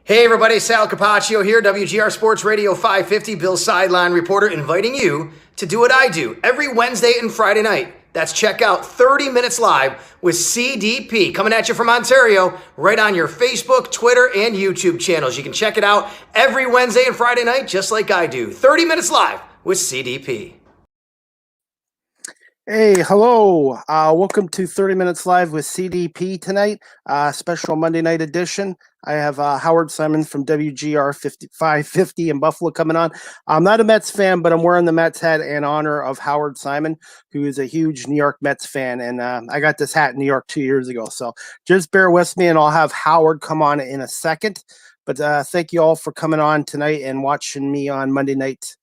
Hey everybody, Sal Capaccio here, WGR Sports Radio 550, Bills sideline reporter, inviting you to do what I do every Wednesday and Friday night. That's check out 30 Minutes Live with CDP, coming at you from Ontario, right on your Facebook, Twitter, and YouTube channels. You can check it out every Wednesday and Friday night, just like I do. 30 Minutes Live with CDP. Hey, hello. Welcome to 30 Minutes Live with CDP tonight, special Monday night edition. I have Howard Simon from WGR 550 in Buffalo coming on. I'm not a Mets fan, but I'm wearing the Mets hat in honor of Howard Simon, who is a huge New York Mets fan. And I got this hat in New York 2 years ago. So just bear with me, and I'll have Howard come on in a second. But thank you all for coming on tonight and watching me on Monday night,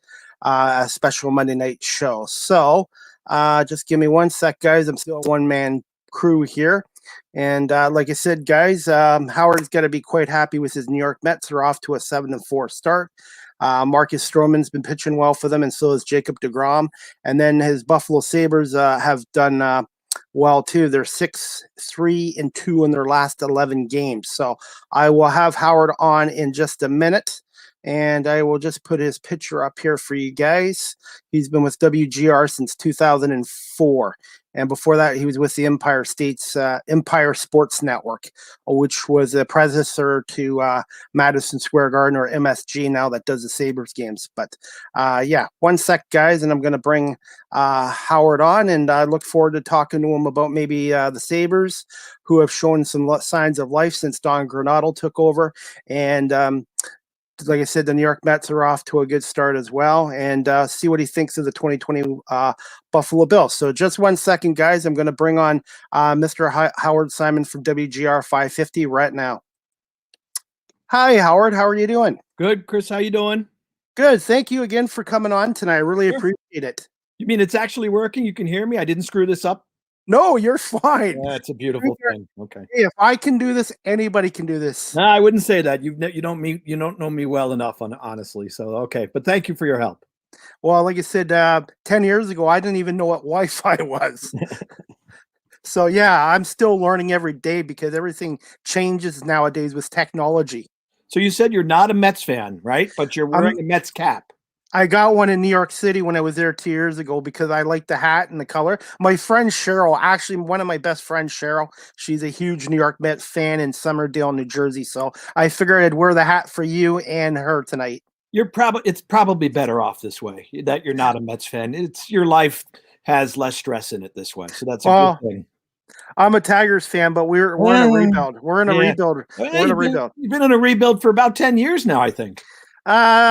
a special Monday night show. So just give me 1 sec, guys. I'm still a one-man crew here. And like I said, guys, Howard's got to be quite happy with his New York Mets. They're off to a 7-4 start. Marcus Stroman's been pitching well for them, and so is Jacob deGrom. And then his Buffalo Sabres have done well, too. They're 6-3-2 in their last 11 games. So I will have Howard on in just a minute. And I will just put his picture up here for you guys. He's been with WGR since 2004. And before that, he was with the Empire Sports Network, which was a predecessor to Madison Square Garden, or MSG now, that does the Sabres games. But yeah, 1 sec, guys, and I'm going to bring Howard on. And I look forward to talking to him about maybe the Sabres, who have shown some signs of life since Don Granato took over. And like I said, the New York Mets are off to a good start as well, and see what he thinks of the 2020 Buffalo Bills. So just 1 second, guys. I'm going to bring on Mr. Howard Simon from WGR 550 right now. Hi, Howard. How are you doing? Good, Chris. How you doing? Good. Thank you again for coming on tonight. I really appreciate it. You mean it's actually working? You can hear me? I didn't screw this up? No, you're fine. That's a beautiful thing. Okay. Hey, if I can do this, anybody can do this. No, I wouldn't say that. You don't know me well enough, honestly. So okay, but thank you for your help. Well, like I said, 10 years ago, I didn't even know what Wi-Fi was. So yeah, I'm still learning every day because everything changes nowadays with technology. So you said you're not a Mets fan, right? But you're wearing a Mets cap. I got one in New York City when I was there 2 years ago because I like the hat and the color. My friend Cheryl, actually one of my best friends, Cheryl, she's a huge New York Mets fan in Somerdale, New Jersey. So I figured I'd wear the hat for you and her tonight. It's probably better off this way, that you're not a Mets fan. It's your life has less stress in it this way. So that's a good thing. I'm a Tigers fan, but we're in a rebuild. We're in a rebuild. You've been in a rebuild for about 10 years now, I think.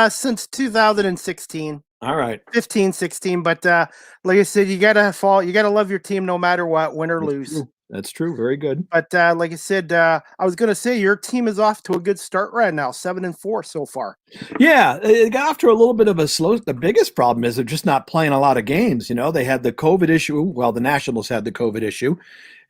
Since 2016. All right. 15, 16. But like I said, you gotta love your team no matter what, win or lose. That's true. Very good. But like I said, I was gonna say your team is off to a good start right now, 7-4 so far. Yeah, it got off to a little bit of a slow. The biggest problem is they're just not playing a lot of games. You know, they had the COVID issue. Well, the Nationals had the COVID issue,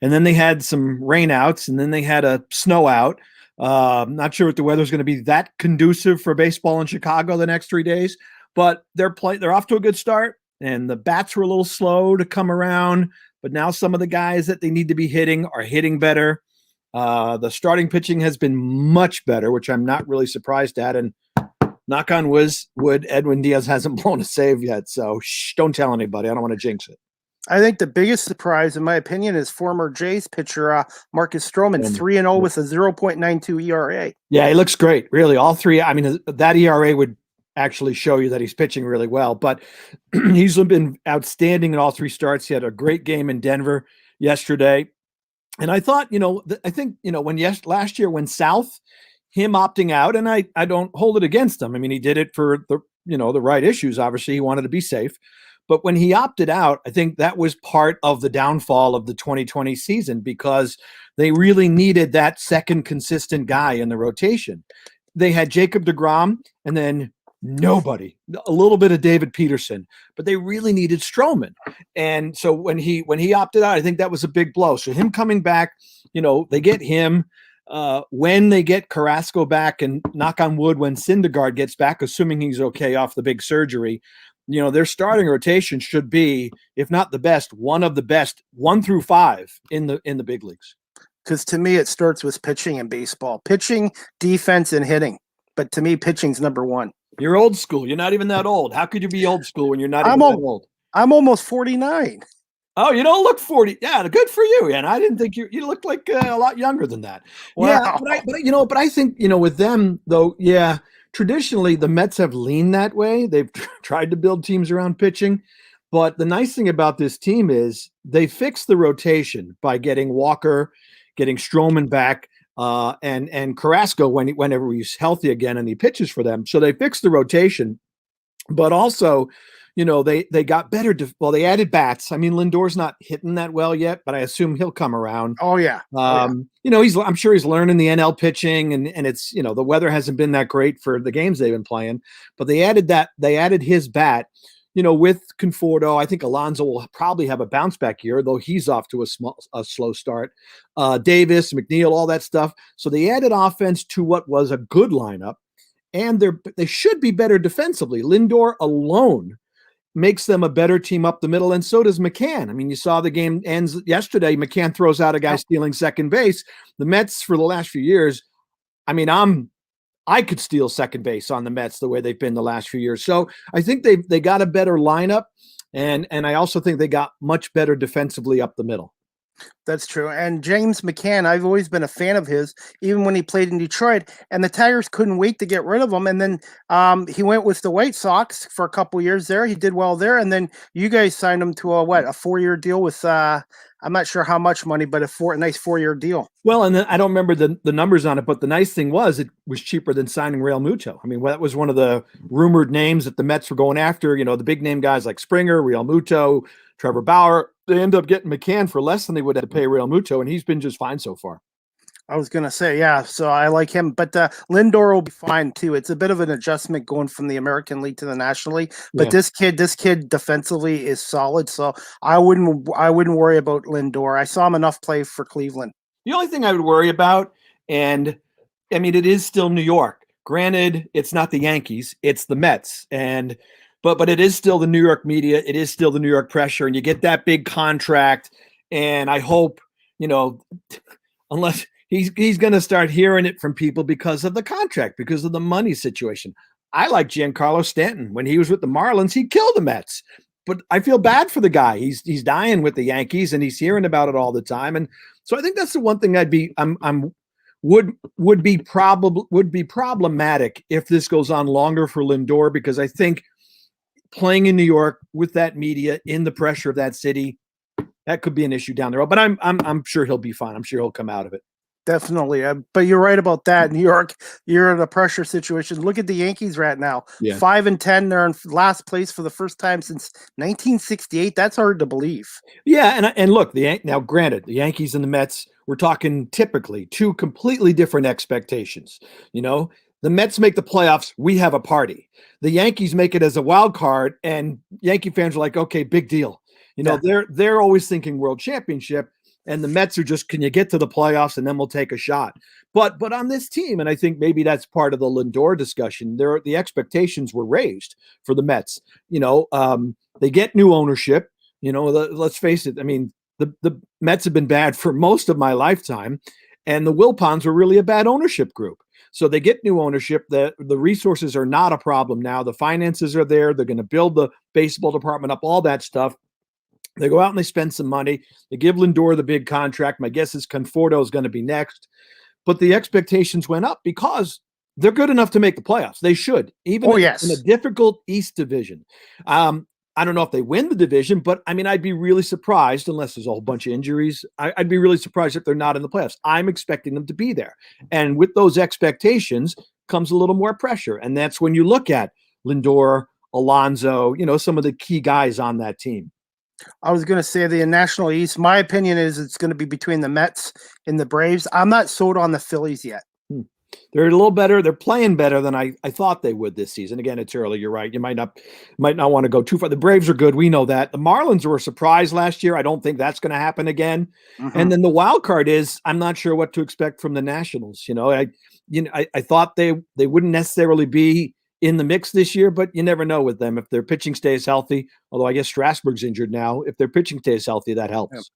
and then they had some rainouts, and then they had a snow out. Not sure if the weather's going to be that conducive for baseball in Chicago the next 3 days, but they're off to a good start, and the bats were a little slow to come around, but now some of the guys that they need to be hitting are hitting better. The starting pitching has been much better, which I'm not really surprised at, and knock on wood, Edwin Diaz hasn't blown a save yet, so don't tell anybody. I don't want to jinx it. I think the biggest surprise, in my opinion, is former Jays pitcher Marcus Stroman, 3-0 with a 0.92 ERA. Yeah, he looks great. Really, all three. I mean, that ERA would actually show you that he's pitching really well. But he's been outstanding in all three starts. He had a great game in Denver yesterday, and I thought, last year when South, him opting out, and I don't hold it against him. I mean, he did it for the right issues. Obviously, he wanted to be safe. But when he opted out, I think that was part of the downfall of the 2020 season because they really needed that second consistent guy in the rotation. They had Jacob deGrom and then nobody, a little bit of David Peterson, but they really needed Stroman. And so when he opted out, I think that was a big blow. So him coming back, they get him. When they get Carrasco back, and knock on wood, when Syndergaard gets back, assuming he's okay off the big surgery, their starting rotation should be, if not the best, one of the best 1 through 5 in the big leagues. Because to me, it starts with pitching in baseball. Pitching, defense, and hitting. But to me, pitching's number one. You're old school. You're not even that old. How could you be old school when you're not even that old? I'm almost 49. Oh, you don't look 40. Yeah, good for you. And I didn't think you looked like a lot younger than that. Wow. Yeah, but I think, with them though, yeah, traditionally the Mets have leaned that way. They've tried to build teams around pitching. But the nice thing about this team is they fixed the rotation by getting Walker, getting Stroman back, and Carrasco whenever he's healthy again and he pitches for them. So they fixed the rotation, but also, they got better. They added bats. I mean, Lindor's not hitting that well yet, but I assume he'll come around. Oh yeah. I'm sure he's learning the NL pitching, and it's the weather hasn't been that great for the games they've been playing, but they added his bat. With Conforto, I think Alonso will probably have a bounce back year, though he's off to a slow start. Davis, McNeil, all that stuff. So they added offense to what was a good lineup, and they should be better defensively. Lindor alone makes them a better team up the middle, and so does McCann. I mean, you saw the game ends yesterday. McCann throws out a guy stealing second base. The Mets for the last few years, I mean, I could steal second base on the Mets the way they've been the last few years. So I think they got a better lineup, and I also think they got much better defensively up the middle. That's true. And James McCann, I've always been a fan of his, even when he played in Detroit. And the Tigers couldn't wait to get rid of him. And then he went with the White Sox for a couple years there. He did well there. And then you guys signed him to a 4-year deal with I'm not sure how much money, but a nice 4-year deal. Well, and then I don't remember the numbers on it, but the nice thing was it was cheaper than signing Real Muto. I mean, that was one of the rumored names that the Mets were going after. The big name guys like Springer, Real Muto, Trevor Bauer. They end up getting McCann for less than they would have to pay Real Muto, and he's been just fine so far. I was going to say, yeah, so I like him. But Lindor will be fine, too. It's a bit of an adjustment going from the American League to the National League. But this kid defensively is solid, so I wouldn't worry about Lindor. I saw him enough play for Cleveland. The only thing I would worry about, and I mean, it is still New York. Granted, it's not the Yankees, it's the Mets. But it is still the New York media. It is still the New York pressure. And you get that big contract. And I hope, unless he's going to start hearing it from people because of the contract, because of the money situation. I like Giancarlo Stanton. When he was with the Marlins, he killed the Mets. But I feel bad for the guy. He's dying with the Yankees, and he's hearing about it all the time. And so I think that's the one thing would be problematic if this goes on longer for Lindor, because I think playing in New York with that media, in the pressure of that city, that could be an issue down the road. But I'm sure he'll be fine. I'm sure he'll come out of it. Definitely. But you're right about that. New York, you're in a pressure situation. Look at the Yankees right now. Yeah. 5-10. They're in last place for the first time since 1968. That's hard to believe. Yeah. And look, now granted, the Yankees and the Mets, we're talking typically two completely different expectations. The Mets make the playoffs. We have a party. The Yankees make it as a wild card, and Yankee fans are like, okay, big deal. They're always thinking world championship, and the Mets are just, can you get to the playoffs and then we'll take a shot. But on this team, and I think maybe that's part of the Lindor discussion, the expectations were raised for the Mets. They get new ownership. Let's face it. I mean, the Mets have been bad for most of my lifetime, and the Wilpons were really a bad ownership group. So they get new ownership. The resources are not a problem now. The finances are there. They're going to build the baseball department up, all that stuff. They go out and they spend some money. They give Lindor the big contract. My guess is Conforto is going to be next. But the expectations went up because they're good enough to make the playoffs. They should, even in a difficult East division. I don't know if they win the division, but I mean, I'd be really surprised, unless there's a whole bunch of injuries. I'd be really surprised if they're not in the playoffs. I'm expecting them to be there. And with those expectations comes a little more pressure. And that's when you look at Lindor, Alonso, some of the key guys on that team. I was going to say the National East. My opinion is it's going to be between the Mets and the Braves. I'm not sold on the Phillies yet. They're a little better. They're playing better than I thought they would this season. Again, it's early. You're right. You might not want to go too far. The Braves are good. We know that. The Marlins were a surprise last year. I don't think that's going to happen again. Mm-hmm. And then the wild card is, I'm not sure what to expect from the Nationals. I thought they wouldn't necessarily be in the mix this year, but you never know with them if their pitching stays healthy. Although I guess Strasburg's injured now. If their pitching stays healthy, that helps.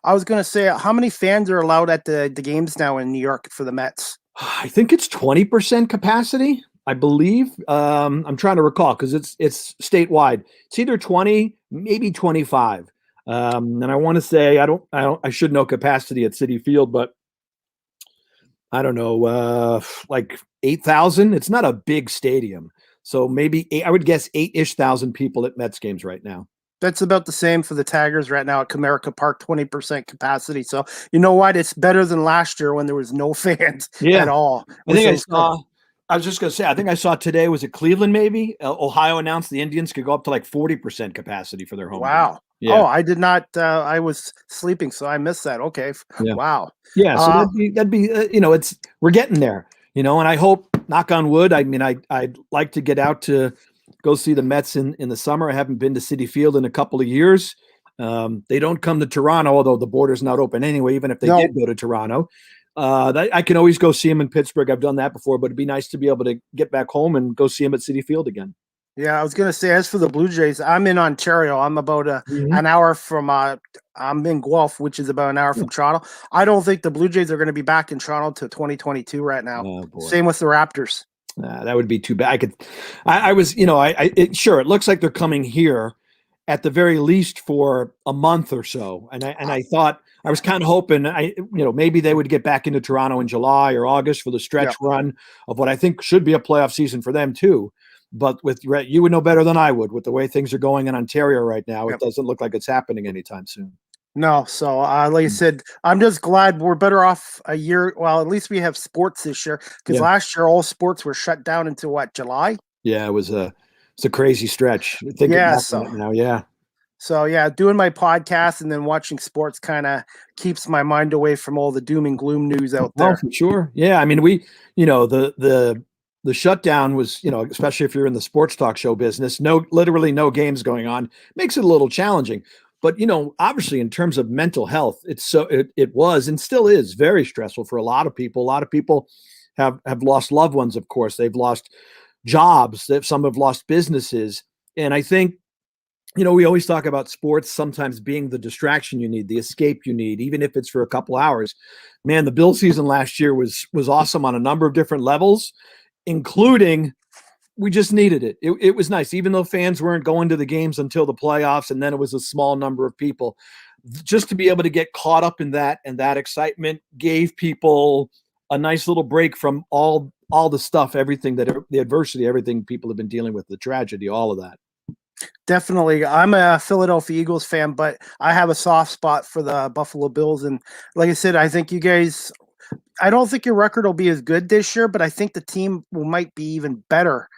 I was going to say, how many fans are allowed at the games now in New York for the Mets? I think it's 20% capacity, I believe. I'm trying to recall because it's statewide. It's either 20, maybe 25. And I want to say I should know capacity at Citi Field, but I don't know, like 8,000. It's not a big stadium, so maybe I would guess 8-ish thousand people at Mets games right now. That's about the same for the Tigers right now at Comerica Park, 20% capacity. So you know what? It's better than last year when there was no fans at all. I was just going to say, I think I saw today, was it Cleveland maybe? Ohio announced the Indians could go up to like 40% capacity for their home. Wow. Game. Yeah. Oh, I did not. I was sleeping, so I missed that. Okay. Yeah. Wow. Yeah. So that'd be we're getting there, and I hope, knock on wood. I mean, I'd like to get out to go see the Mets in the summer. I haven't been to Citi Field in a couple of years. They don't come to Toronto, although the border's not open anyway, even if they did go to Toronto. I can always go see them in Pittsburgh. I've done that before, but it'd be nice to be able to get back home and go see them at Citi Field again. Yeah, I was going to say, as for the Blue Jays, I'm in Ontario. I'm about an hour from I'm in Guelph, which is about an hour from Toronto. I don't think the Blue Jays are going to be back in Toronto to 2022 right now. Oh, same with the Raptors. That would be too bad. Sure, it looks like they're coming here at the very least for a month or so. And I thought, I was kind of hoping, maybe they would get back into Toronto in July or August for the stretch run of what I think should be a playoff season for them too. But you would know better than I would with the way things are going in Ontario right now. It doesn't look like it's happening anytime soon. No. So like I said, I'm just glad we're better off a year. Well, at least we have sports this year, because last year all sports were shut down until July? Yeah, it's a crazy stretch. So doing my podcast and then watching sports kind of keeps my mind away from all the doom and gloom news out there. Oh, for sure. Yeah. I mean, the shutdown was, especially if you're in the sports talk show business, literally no games going on, makes it a little challenging. But, obviously in terms of mental health, it was and still is very stressful for a lot of people. A lot of people have lost loved ones, of course. They've lost jobs. Some have lost businesses. And I think, we always talk about sports sometimes being the distraction you need, the escape you need, even if it's for a couple hours. Man, the Bill season last year was awesome on a number of different levels, including we just needed it. It was nice, even though fans weren't going to the games until the playoffs, and then it was a small number of people. Just to be able to get caught up in that, and that excitement gave people a nice little break from all the stuff, everything the adversity, everything people have been dealing with, the tragedy, all of that. Definitely. I'm a Philadelphia Eagles fan, but I have a soft spot for the Buffalo Bills. And like I said, I think you guys, I don't think your record will be as good this year, but I think the team might be even better.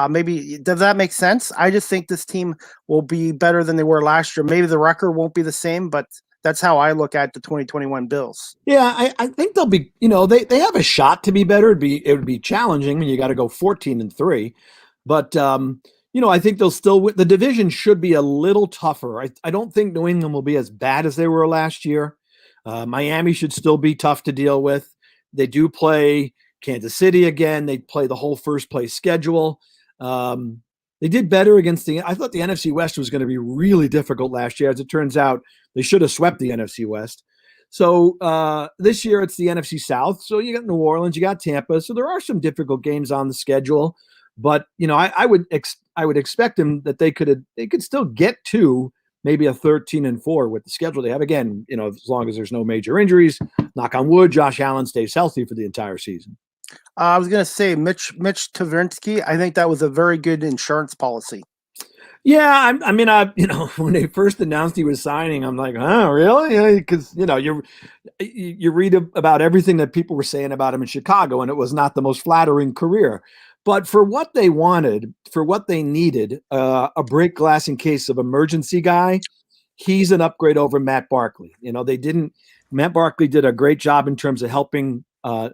Maybe, does that make sense? I just think this team will be better than they were last year. Maybe the record won't be the same, but that's how I look at the 2021 Bills. Yeah, I think they'll be, they have a shot to be better. It would be challenging when you got to go 14-3, but I think they'll still, the division should be a little tougher. I don't think New England will be as bad as they were last year. Miami should still be tough to deal with. They do play Kansas City again. They play the whole first place schedule. They did better against I thought the NFC West was going to be really difficult last year. As it turns out, they should have swept the NFC West. So this year it's the NFC South. So you got New Orleans, you got Tampa. So there are some difficult games on the schedule. But I would expect them that they could still get to maybe a 13-4 with the schedule they have. Again, as long as there's no major injuries, knock on wood, Josh Allen stays healthy for the entire season. I was going to say Mitch Trubisky. I think that was a very good insurance policy. Yeah, when they first announced he was signing, I'm like, oh, really? Because you read about everything that people were saying about him in Chicago, and it was not the most flattering career. But for what they wanted, for what they needed, a break glass in case of emergency guy, he's an upgrade over Matt Barkley. Matt Barkley did a great job in terms of helping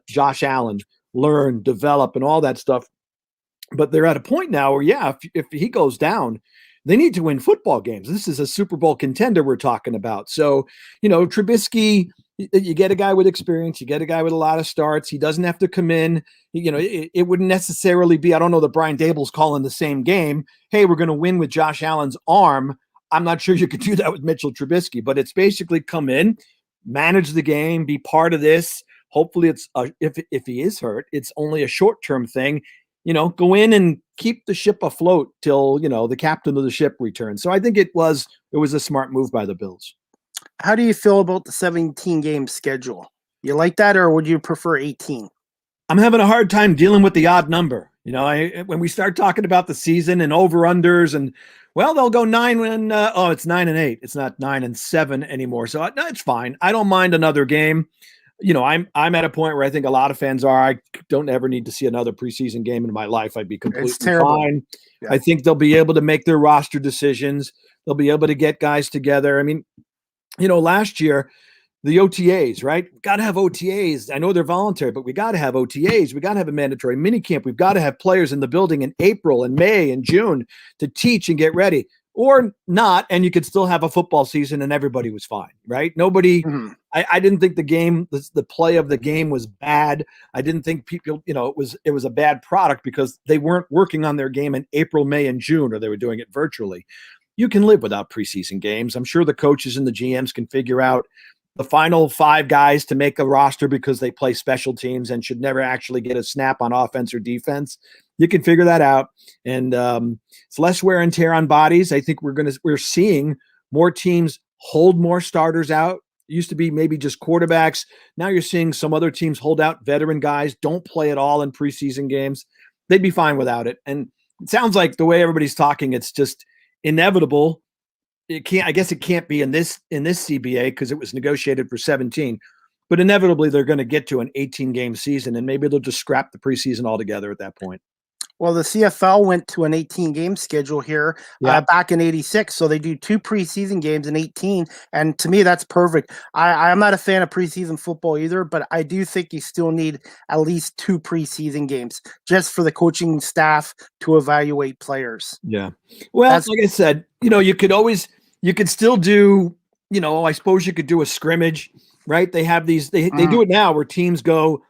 Josh Allen learn, develop, and all that stuff. But they're at a point now where, if he goes down, they need to win football games. This is a Super Bowl contender we're talking about. So, Trubisky, you get a guy with experience, you get a guy with a lot of starts. He doesn't have to come in. It wouldn't necessarily be, I don't know that Brian Dable's calling the same game. Hey, we're going to win with Josh Allen's arm I'm not sure you could do that with Mitchell Trubisky, but it's basically come in, manage the game, be part of this. Hopefully it's if he is hurt, it's only a short-term thing. Go in and keep the ship afloat till, the captain of the ship returns. So I think it was a smart move by the Bills. How do you feel about the 17-game schedule? You like that, or would you prefer 18? I'm having a hard time dealing with the odd number. When we start talking about the season and over-unders and, well, they'll go 9 when, it's 9-8. It's not 9-7 anymore. So no, it's fine. I don't mind another game. I'm at a point where I think a lot of fans are. I don't ever need to see another preseason game in my life. I'd be completely fine. Yeah. I think they'll be able to make their roster decisions. They'll be able to get guys together. I mean, last year, the OTAs, right? Got to have OTAs. I know they're voluntary, but we got to have OTAs. We got to have a mandatory minicamp. We've got to have players in the building in April and May and June to teach and get ready. Or not, and you could still have a football season and everybody was fine, right? Nobody, I didn't think the game, the play of the game was bad. I didn't think people, it was a bad product because they weren't working on their game in April, May, and June, or they were doing it virtually. You can live without preseason games. I'm sure the coaches and the GMs can figure out the final 5 guys to make a roster because they play special teams and should never actually get a snap on offense or defense. You can figure that out. And it's less wear and tear on bodies. I think we're seeing more teams hold more starters out. It used to be maybe just quarterbacks. Now you're seeing some other teams hold out veteran guys, don't play at all in preseason games. They'd be fine without it. And it sounds like the way everybody's talking, it's just inevitable. I guess it can't be in this CBA because it was negotiated for 17, but inevitably they're going to get to an 18-game season, and maybe they'll just scrap the preseason altogether at that point. Well, the CFL went to an 18-game schedule here back in '86, so they do 2 preseason games in 18, and to me, that's perfect. I'm not a fan of preseason football either, but I do think you still need at least 2 preseason games just for the coaching staff to evaluate players. Yeah. Well, like I said, you could still do, I suppose you could do a scrimmage, right? They have these, they do it now where teams go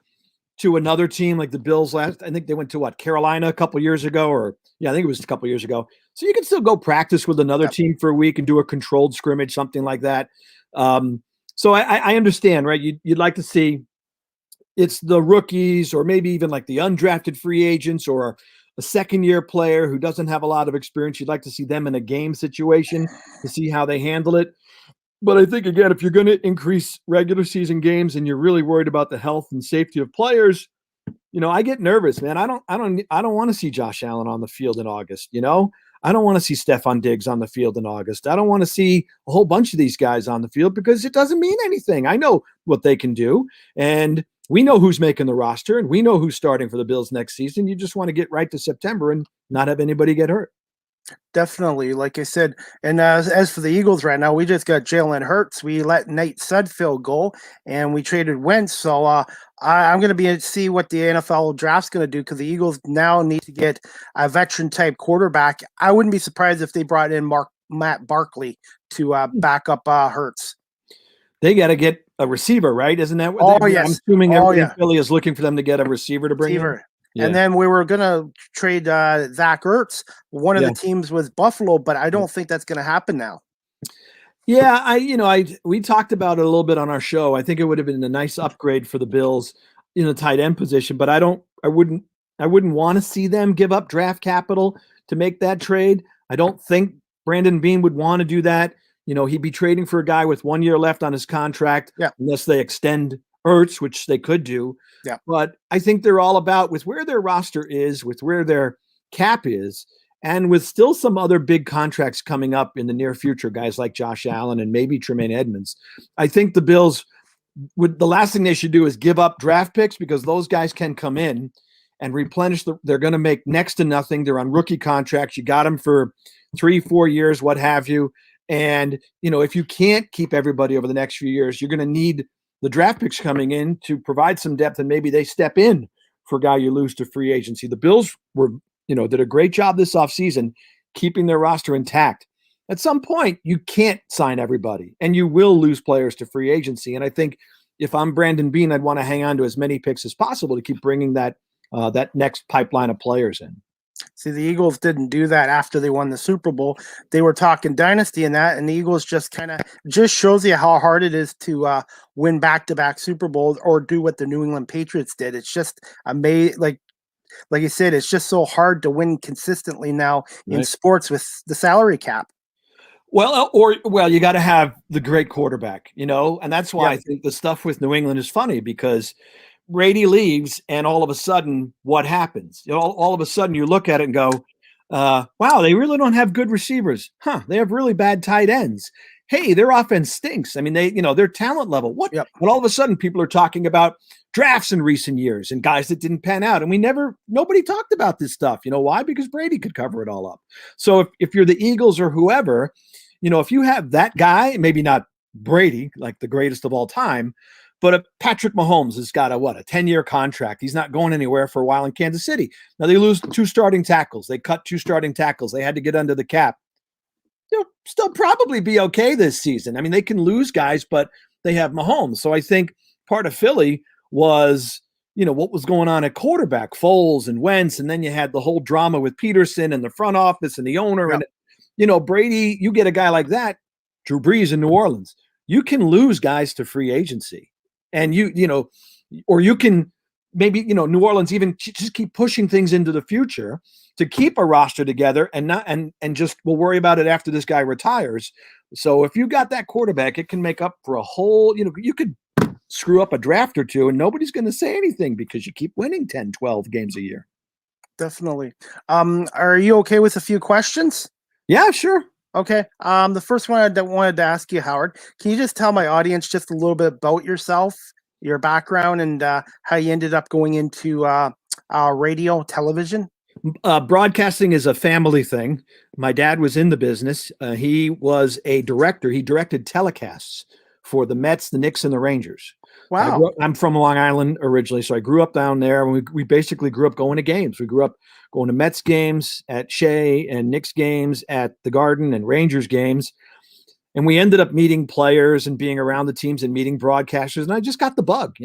to another team, like the Bills I think they went to Carolina a couple years ago, I think it was a couple years ago. So you can still go practice with another team for a week and do a controlled scrimmage, something like that. So I understand, right? You'd like to see it's the rookies or maybe even like the undrafted free agents or a second-year player who doesn't have a lot of experience. You'd like to see them in a game situation to see how they handle it. But I think, again, if you're going to increase regular season games and you're really worried about the health and safety of players, I get nervous, man. I don't want to see Josh Allen on the field in August. I don't want to see Stephon Diggs on the field in August. I don't want to see a whole bunch of these guys on the field because it doesn't mean anything. I know what they can do, and we know who's making the roster, and we know who's starting for the Bills next season. You just want to get right to September and not have anybody get hurt. Definitely, like I said. And as for the Eagles right now, we just got Jalen Hurts. We let Nate Sudfeld go, and we traded Wentz. So I'm going to see what the NFL draft's going to do because the Eagles now need to get a veteran-type quarterback. I wouldn't be surprised if they brought in Matt Barkley to back up Hurts. They got to get a receiver, right? Isn't that what? Oh, yes. I'm assuming Philly is looking for them to get a receiver to bring in. Yeah. And then we were going to trade Zach Ertz. One of the teams was Buffalo, but I don't think that's going to happen now. Yeah, we talked about it a little bit on our show. I think it would have been a nice upgrade for the Bills in the tight end position, but I wouldn't want to see them give up draft capital to make that trade. I don't think Brandon Beane would want to do that. He'd be trading for a guy with 1 year left on his contract unless they extend Ertz, which they could do. Yeah. But I think they're all about with where their roster is, with where their cap is, and with still some other big contracts coming up in the near future, guys like Josh Allen and maybe Tremaine Edmonds. I think the Bills the last thing they should do is give up draft picks because those guys can come in and replenish. They're going to make next to nothing. They're on rookie contracts. You got them for 3-4 years, what have you. And, if you can't keep everybody over the next few years, you're going to need the draft picks coming in to provide some depth, and maybe they step in for a guy you lose to free agency. The Bills did a great job this offseason keeping their roster intact. At some point, you can't sign everybody, and you will lose players to free agency. And I think if I'm Brandon Beane, I'd want to hang on to as many picks as possible to keep bringing that next pipeline of players in. See, the Eagles didn't do that after they won the Super Bowl. They were talking dynasty and that, and the Eagles just just shows you how hard it is to win back-to-back Super Bowls or do what the New England Patriots did. It's just amazing. Like you said, it's just so hard to win consistently now in sports with the salary cap. Well, you got to have the great quarterback, and that's why I think the stuff with New England is funny, because Brady leaves, and all of a sudden, what happens? All of a sudden, you look at it and go, wow, they really don't have good receivers. They have really bad tight ends. Hey, their offense stinks. I mean, their talent level. What? Yep. But all of a sudden, people are talking about drafts in recent years and guys that didn't pan out. And nobody talked about this stuff. You know why? Because Brady could cover it all up. So if you're the Eagles or whoever, if you have that guy, maybe not Brady, like the greatest of all time, but Patrick Mahomes has got a 10-year contract. He's not going anywhere for a while in Kansas City. Now they lose 2 starting tackles. They cut 2 starting tackles. They had to get under the cap. They'll still probably be okay this season. I mean, they can lose guys, but they have Mahomes. So I think part of Philly was, what was going on at quarterback, Foles and Wentz, and then you had the whole drama with Peterson and the front office and the owner. Yep. And, Brady, you get a guy like that, Drew Brees in New Orleans, you can lose guys to free agency. And or you can maybe, New Orleans even just keep pushing things into the future to keep a roster together and just we'll worry about it after this guy retires. So if you got that quarterback, it can make up for a whole, you could screw up a draft or two and nobody's going to say anything because you keep winning 10, 12 games a year. Definitely. Are you okay with a few questions? Yeah, sure. Okay. The first one I wanted to ask you, Howard, can you just tell my audience just a little bit about yourself, your background, and how you ended up going into radio, television? Broadcasting is a family thing. My dad was in the business. He was a director. He directed telecasts for the Mets, the Knicks, and the Rangers. Wow. I'm from Long Island originally, so I grew up down there. We basically grew up going to games. We grew up going to Mets games at Shea and Knicks games at the Garden and Rangers games. And we ended up meeting players and being around the teams and meeting broadcasters. And I just got the bug.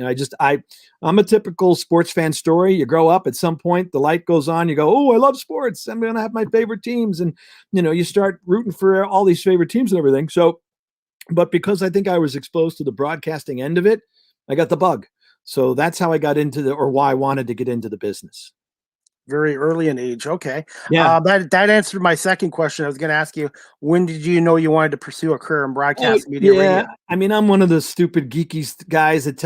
I'm a typical sports fan story. You grow up, at some point, the light goes on. You go, oh, I love sports. I'm going to have my favorite teams. And, you start rooting for all these favorite teams and everything. So, but because I think I was exposed to the broadcasting end of it, I got the bug. So that's how I got into why I wanted to get into the business. Very early in age. Okay. Yeah. That answered my second question. I was going to ask you, when did you know you wanted to pursue a career in broadcast media? Radio? I mean, I'm one of the stupid geeky guys that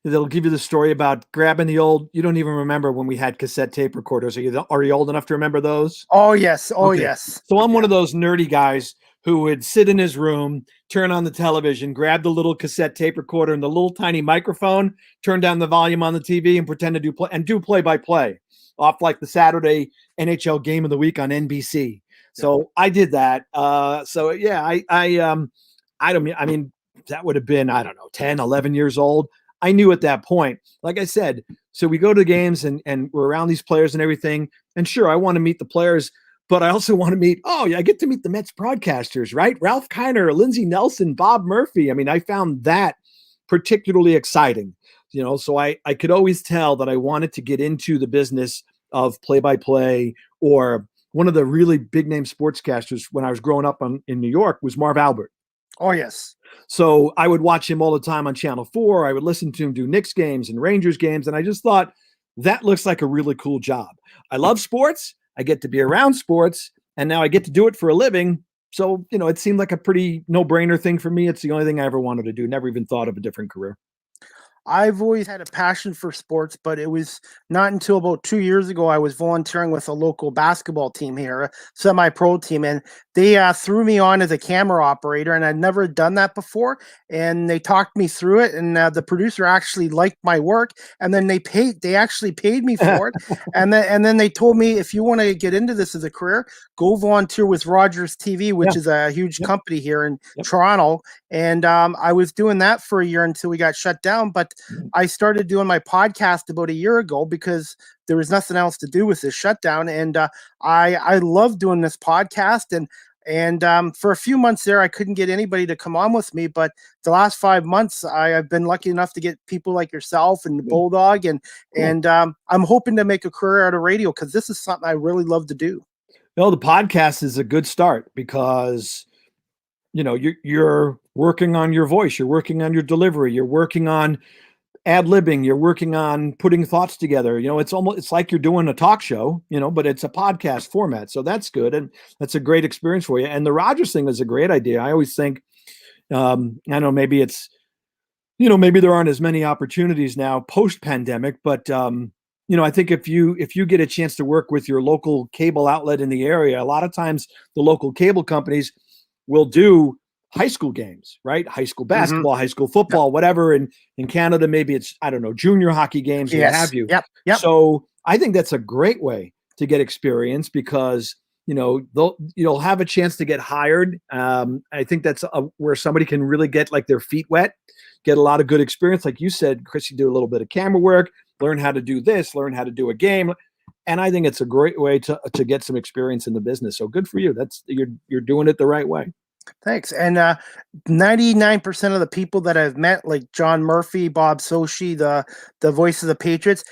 they'll give you the story about grabbing the old, you don't even remember when we had cassette tape recorders. Are you old enough to remember those? Oh, yes. Oh, okay. Yes. So I'm one of those nerdy guys who would sit in his room, turn on the television, grab the little cassette tape recorder and the little tiny microphone, turn down the volume on the TV and pretend to do play-by-play off like the Saturday NHL game of the week on NBC. So I did that. I mean, that would have been, 10, 11 years old. I knew at that point, like I said, so we go to the games and we're around these players and everything. And sure, I want to meet the players, but I also want to meet, I get to meet the Mets broadcasters, right? Ralph Kiner, Lindsey Nelson, Bob Murphy. I mean, I found that particularly exciting, so I could always tell that I wanted to get into the business of play-by-play. Or one of the really big name sportscasters when I was growing up in New York was Marv Albert. Oh, yes. So I would watch him all the time on Channel 4. I would listen to him do Knicks games and Rangers games. And I just thought that looks like a really cool job. I love sports. I get to be around sports, and now I get to do it for a living. So, it seemed like a pretty no-brainer thing for me. It's the only thing I ever wanted to do. Never even thought of a different career. I've always had a passion for sports, but it was not until about 2 years ago I was volunteering with a local basketball team here, a semi-pro team, and they threw me on as a camera operator, and I'd never done that before, and they talked me through it, and the producer actually liked my work, and then they actually paid me for it, and then they told me, if you want to get into this as a career, go volunteer with Rogers TV, which is a huge company here in Toronto, and I was doing that for a year until we got shut down, but I started doing my podcast about a year ago because there was nothing else to do with this shutdown. And I love doing this podcast. And And for a few months there, I couldn't get anybody to come on with me. But the last 5 months, I've been lucky enough to get people like yourself and the Bulldog. And I'm hoping to make a career out of radio because this is something I really love to do. No, the podcast is a good start because, you're working on your voice, you're working on your delivery, you're working on ad-libbing, you're working on putting thoughts together. It's like you're doing a talk show, but it's a podcast format. So that's good. And that's a great experience for you. And the Rogers thing is a great idea. I always think, I know maybe it's, maybe there aren't as many opportunities now post-pandemic, but, I think if you get a chance to work with your local cable outlet in the area, a lot of times the local cable companies will do high school games, right? High school basketball, high school football, whatever. And in Canada, maybe it's, I don't know, junior hockey games, what have you. Yep. So I think that's a great way to get experience because, you'll have a chance to get hired. I think that's where somebody can really get like their feet wet, get a lot of good experience. Like you said, Chris, you do a little bit of camera work, learn how to do this, learn how to do a game. And I think it's a great way to get some experience in the business. So good for you. You're doing it the right way. Thanks. And 99% of the people that I've met, like John Murphy, Bob Sochi, the voice of the Patriots,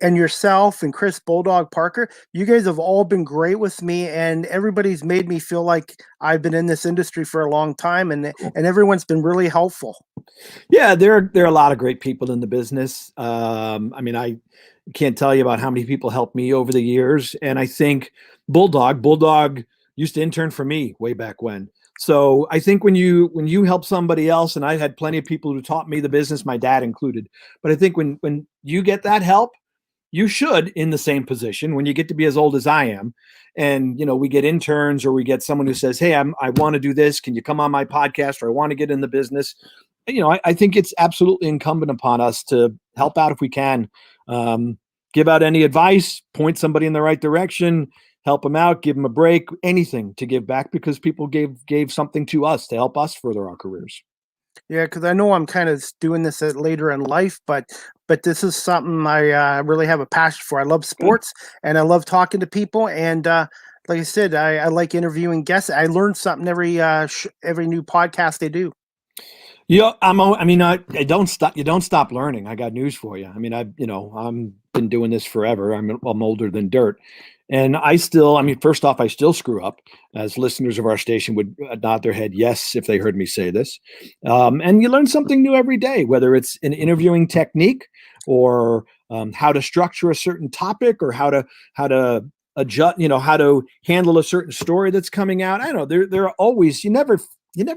and yourself and Chris Bulldog Parker, you guys have all been great with me, and everybody's made me feel like I've been in this industry for a long time, and everyone's been really helpful. Yeah, there are a lot of great people in the business. I can't tell you about how many people helped me over the years, and I think Bulldog used to intern for me way back when. So I think when you help somebody else, and I had plenty of people who taught me the business, my dad included, but I think when you get that help, you should in the same position when you get to be as old as I am. And, we get interns or we get someone who says, hey, I want to do this. Can you come on my podcast? Or I want to get in the business. I think it's absolutely incumbent upon us to help out if we can, give out any advice, point somebody in the right direction, help them out, give them a break, anything to give back because people gave something to us to help us further our careers. Yeah, because I know I'm kind of doing this later in life, but this is something I really have a passion for. I love sports and I love talking to people. And like I said, I like interviewing guests. I learn something every new podcast they do. Yeah, I don't stop. You don't stop learning. I got news for you. I've been doing this forever. I'm older than dirt. And first off, I still screw up, as listeners of our station would nod their head yes if they heard me say this. And you learn something new every day, whether it's an interviewing technique or how to structure a certain topic or how to adjust, how to handle a certain story that's coming out. I know there are always, you never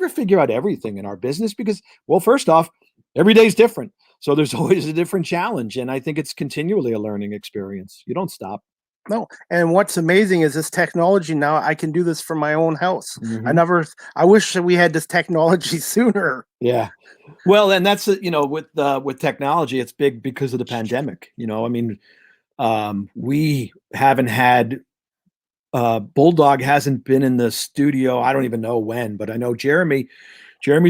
figure out everything in our business because, well, first off, every day is different. So there's always a different challenge. And I think it's continually a learning experience. You don't stop. No. And what's amazing is this technology now, I can do this from my own house. Mm-hmm. I wish that we had this technology sooner. Yeah. Well, and that's, with technology, it's big because of the pandemic. We haven't had, Bulldog hasn't been in the studio. I don't even know when, but I know Jeremy's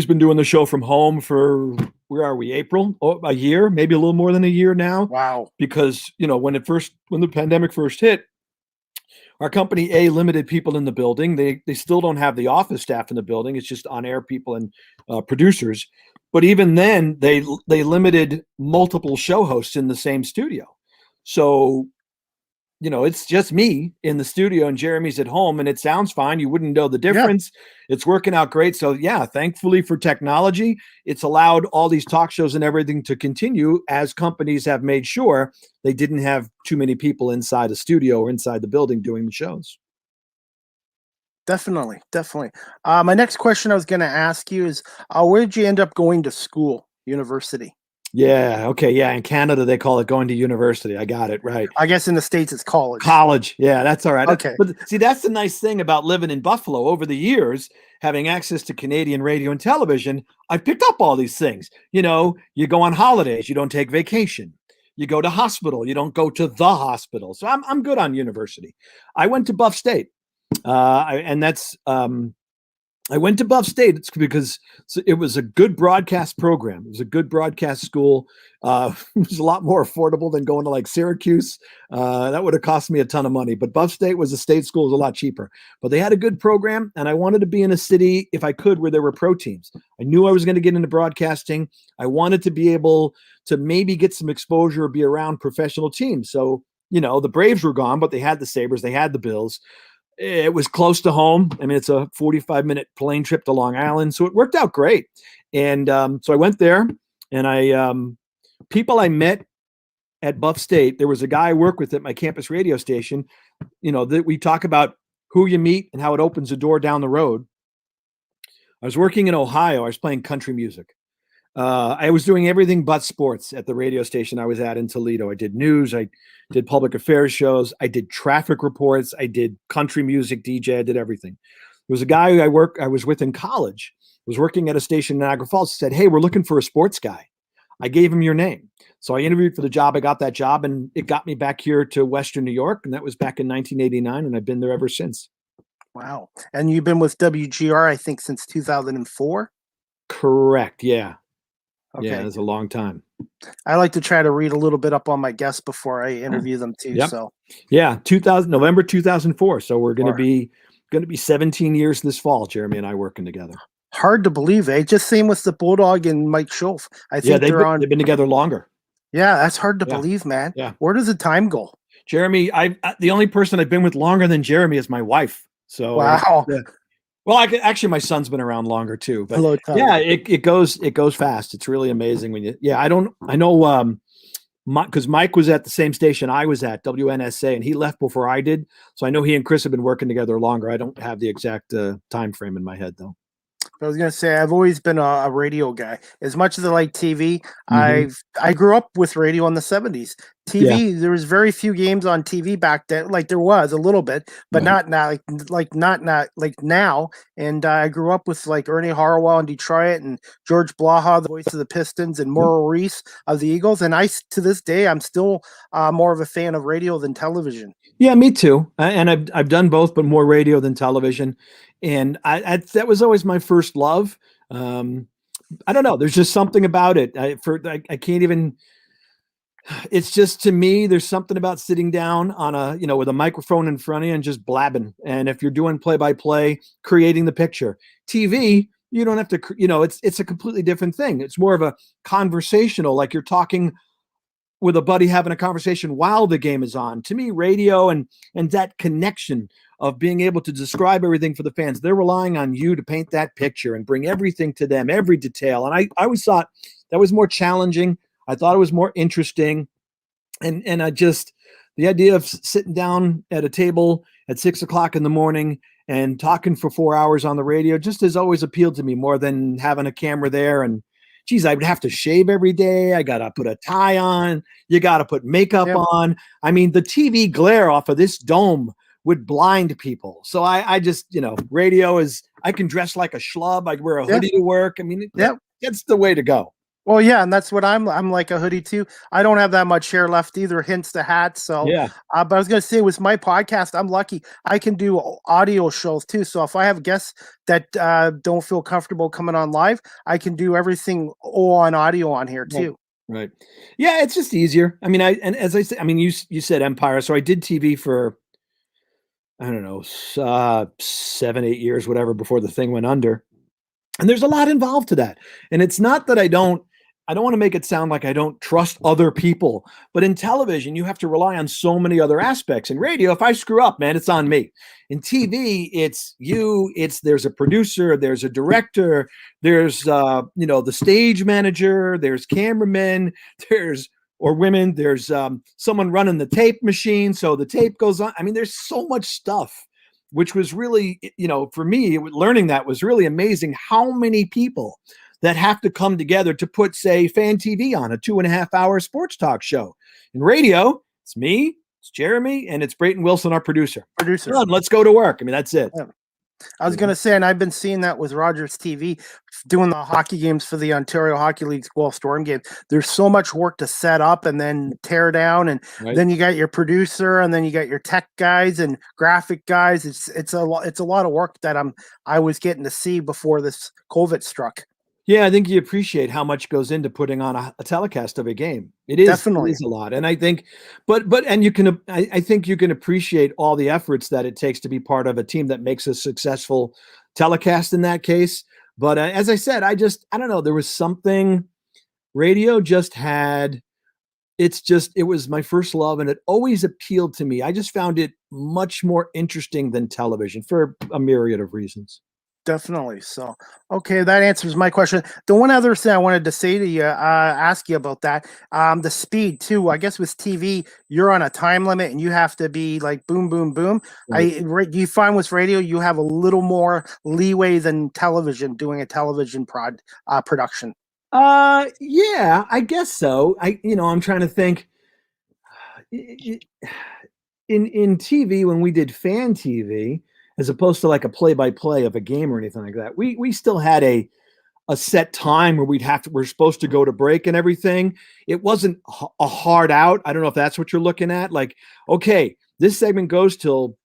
been doing the show from home for, where are we, April? A year, maybe a little more than a year now. Wow. Because, when the pandemic first hit, our company, limited people in the building. They still don't have the office staff in the building. It's just on-air people and producers. But even then, they limited multiple show hosts in the same studio. So, it's just me in the studio and Jeremy's at home and it sounds fine. You wouldn't know the difference. Yeah. It's working out great. So yeah, thankfully for technology, it's allowed all these talk shows and everything to continue as companies have made sure they didn't have too many people inside a studio or inside the building doing the shows. Definitely. My next question I was going to ask you is, where did you end up going to school, university? Yeah. Okay. Yeah. In Canada, they call it going to university. I got it right. I guess in the States, it's college. College. Yeah, that's all right. Okay. But see, that's the nice thing about living in Buffalo over the years, having access to Canadian radio and television. I picked up all these things. You go on holidays, you don't take vacation. You go to hospital, you don't go to the hospital. So I'm good on university. I went to Buff State, and that's I went to Buff State. It's because it was a good broadcast program. It was a good broadcast school. It was a lot more affordable than going to like Syracuse. That would have cost me a ton of money. But Buff State was a state school. It was a lot cheaper. But they had a good program, and I wanted to be in a city, if I could, where there were pro teams. I knew I was going to get into broadcasting. I wanted to be able to maybe get some exposure or be around professional teams. So, the Braves were gone, but they had the Sabres. They had the Bills. It was close to home. I mean, it's a 45-minute plane trip to Long Island. So it worked out great. And so I went there, and people I met at Buff State, there was a guy I work with at my campus radio station, that we talk about who you meet and how it opens the door down the road. I was working in Ohio. I was playing country music. I was doing everything but sports at the radio station I was at in Toledo. I did news. I did public affairs shows. I did traffic reports. I did country music DJ. I did everything. There was a guy I was with in college, was working at a station in Niagara Falls, said, "Hey, we're looking for a sports guy." I gave him your name. So I interviewed for the job. I got that job, and it got me back here to Western New York. And that was back in 1989. And I've been there ever since. Wow. And you've been with WGR, I think, since 2004? Correct. Yeah. Okay. Yeah, it's a long time. I like to try to read a little bit up on my guests before I interview them too. Yep. So yeah, November 2004. So we're going to be 17 years this fall. Jeremy and I working together. Hard to believe, eh? Just same with the Bulldog and Mike Schulf. I think they've been together longer. Yeah, that's hard to believe, man. Yeah. Where does the time go? Jeremy, the only person I've been with longer than Jeremy is my wife. So wow. Well, actually, my son's been around longer too, but yeah, it goes fast. It's really amazing when you. Yeah, I know, because Mike was at the same station I was at, WNSA, and he left before I did, so I know he and Chris have been working together longer. I don't have the exact time frame in my head though. I was gonna say I've always been a radio guy. As much as I like TV, I grew up with radio in the 70s. TV, there was very few games on TV back then. Like there was a little bit, but not now. Not like now. And I grew up with like Ernie Harwell in Detroit and George Blaha, the voice of the Pistons, and Mauro Reese of the Eagles. And to this day, I'm still more of a fan of radio than television. Yeah, me too. And I've done both, but more radio than television. And that was always my first love. I don't know. There's just something about it. I can't even. It's just, to me, there's something about sitting down on with a microphone in front of you and just blabbing. And if you're doing play-by-play, creating the picture. TV, you don't have to. It's a completely different thing. It's more of a conversational, like you're talking with a buddy having a conversation while the game is on. To me, radio and that connection of being able to describe everything for the fans, they're relying on you to paint that picture and bring everything to them, every detail. And I always thought that was more challenging. I thought it was more interesting. And the idea of sitting down at a table at 6 o'clock in the morning and talking for 4 hours on the radio just has always appealed to me more than having a camera there. And geez, I would have to shave every day. I got to put a tie on. You got to put makeup on. I mean, the TV glare off of this dome would blind people. So I just, radio is, I can dress like a schlub. I wear a hoodie to work. I mean, that's the way to go. Well, yeah, and that's what I'm like a hoodie too. I don't have that much hair left either, hence the hat. So, but I was going to say with my podcast, I'm lucky. I can do audio shows too. So if I have guests that don't feel comfortable coming on live, I can do everything all on audio on here too. Right. Yeah, it's just easier. I mean, as I said, I mean, you said Empire. So I did TV for, I don't know, 7, 8 years, whatever, before the thing went under. And there's a lot involved to that. And it's not that I don't want to make it sound like I don't trust other people, but in television, you have to rely on so many other aspects. In radio, if I screw up, man, it's on me. In TV, there's a producer, there's a director, there's, the stage manager, there's cameramen, or women, there's someone running the tape machine. So the tape goes on. I mean, there's so much stuff, which was really, for me, learning that was really amazing how many people that have to come together to put, say, Fan TV on a 2.5-hour sports talk show. In radio, it's me, it's Jeremy, and it's Brayton Wilson, our producer. Done, let's go to work. I mean, that's it. Yeah. I was going to say, and I've been seeing that with Rogers TV, doing the hockey games for the Ontario Hockey League's Guelph Storm games. There's so much work to set up and then tear down, and then you got your producer, and then you got your tech guys and graphic guys. It's a lot of work that I was getting to see before this COVID struck. Yeah, I think you appreciate how much goes into putting on a telecast of a game. It is definitely a lot, and I think, and you can, I think you can appreciate all the efforts that it takes to be part of a team that makes a successful telecast in that case. But as I said, I don't know. There was something radio just had. It was my first love, and it always appealed to me. I just found it much more interesting than television for a myriad of reasons. Definitely. So, okay, that answers my question. The one other thing I wanted to say to you, ask you about that, the speed too. I guess with TV, you're on a time limit and you have to be like boom, boom, boom. Do you find with radio you have a little more leeway than television doing a television production? Yeah, I guess so. I'm trying to think. In TV, when we did fan TV, as opposed to like a play-by-play of a game or anything like that, we still had a set time where we're supposed to go to break and everything. It wasn't a hard out. I don't know if that's what you're looking at. Like, okay, this segment goes till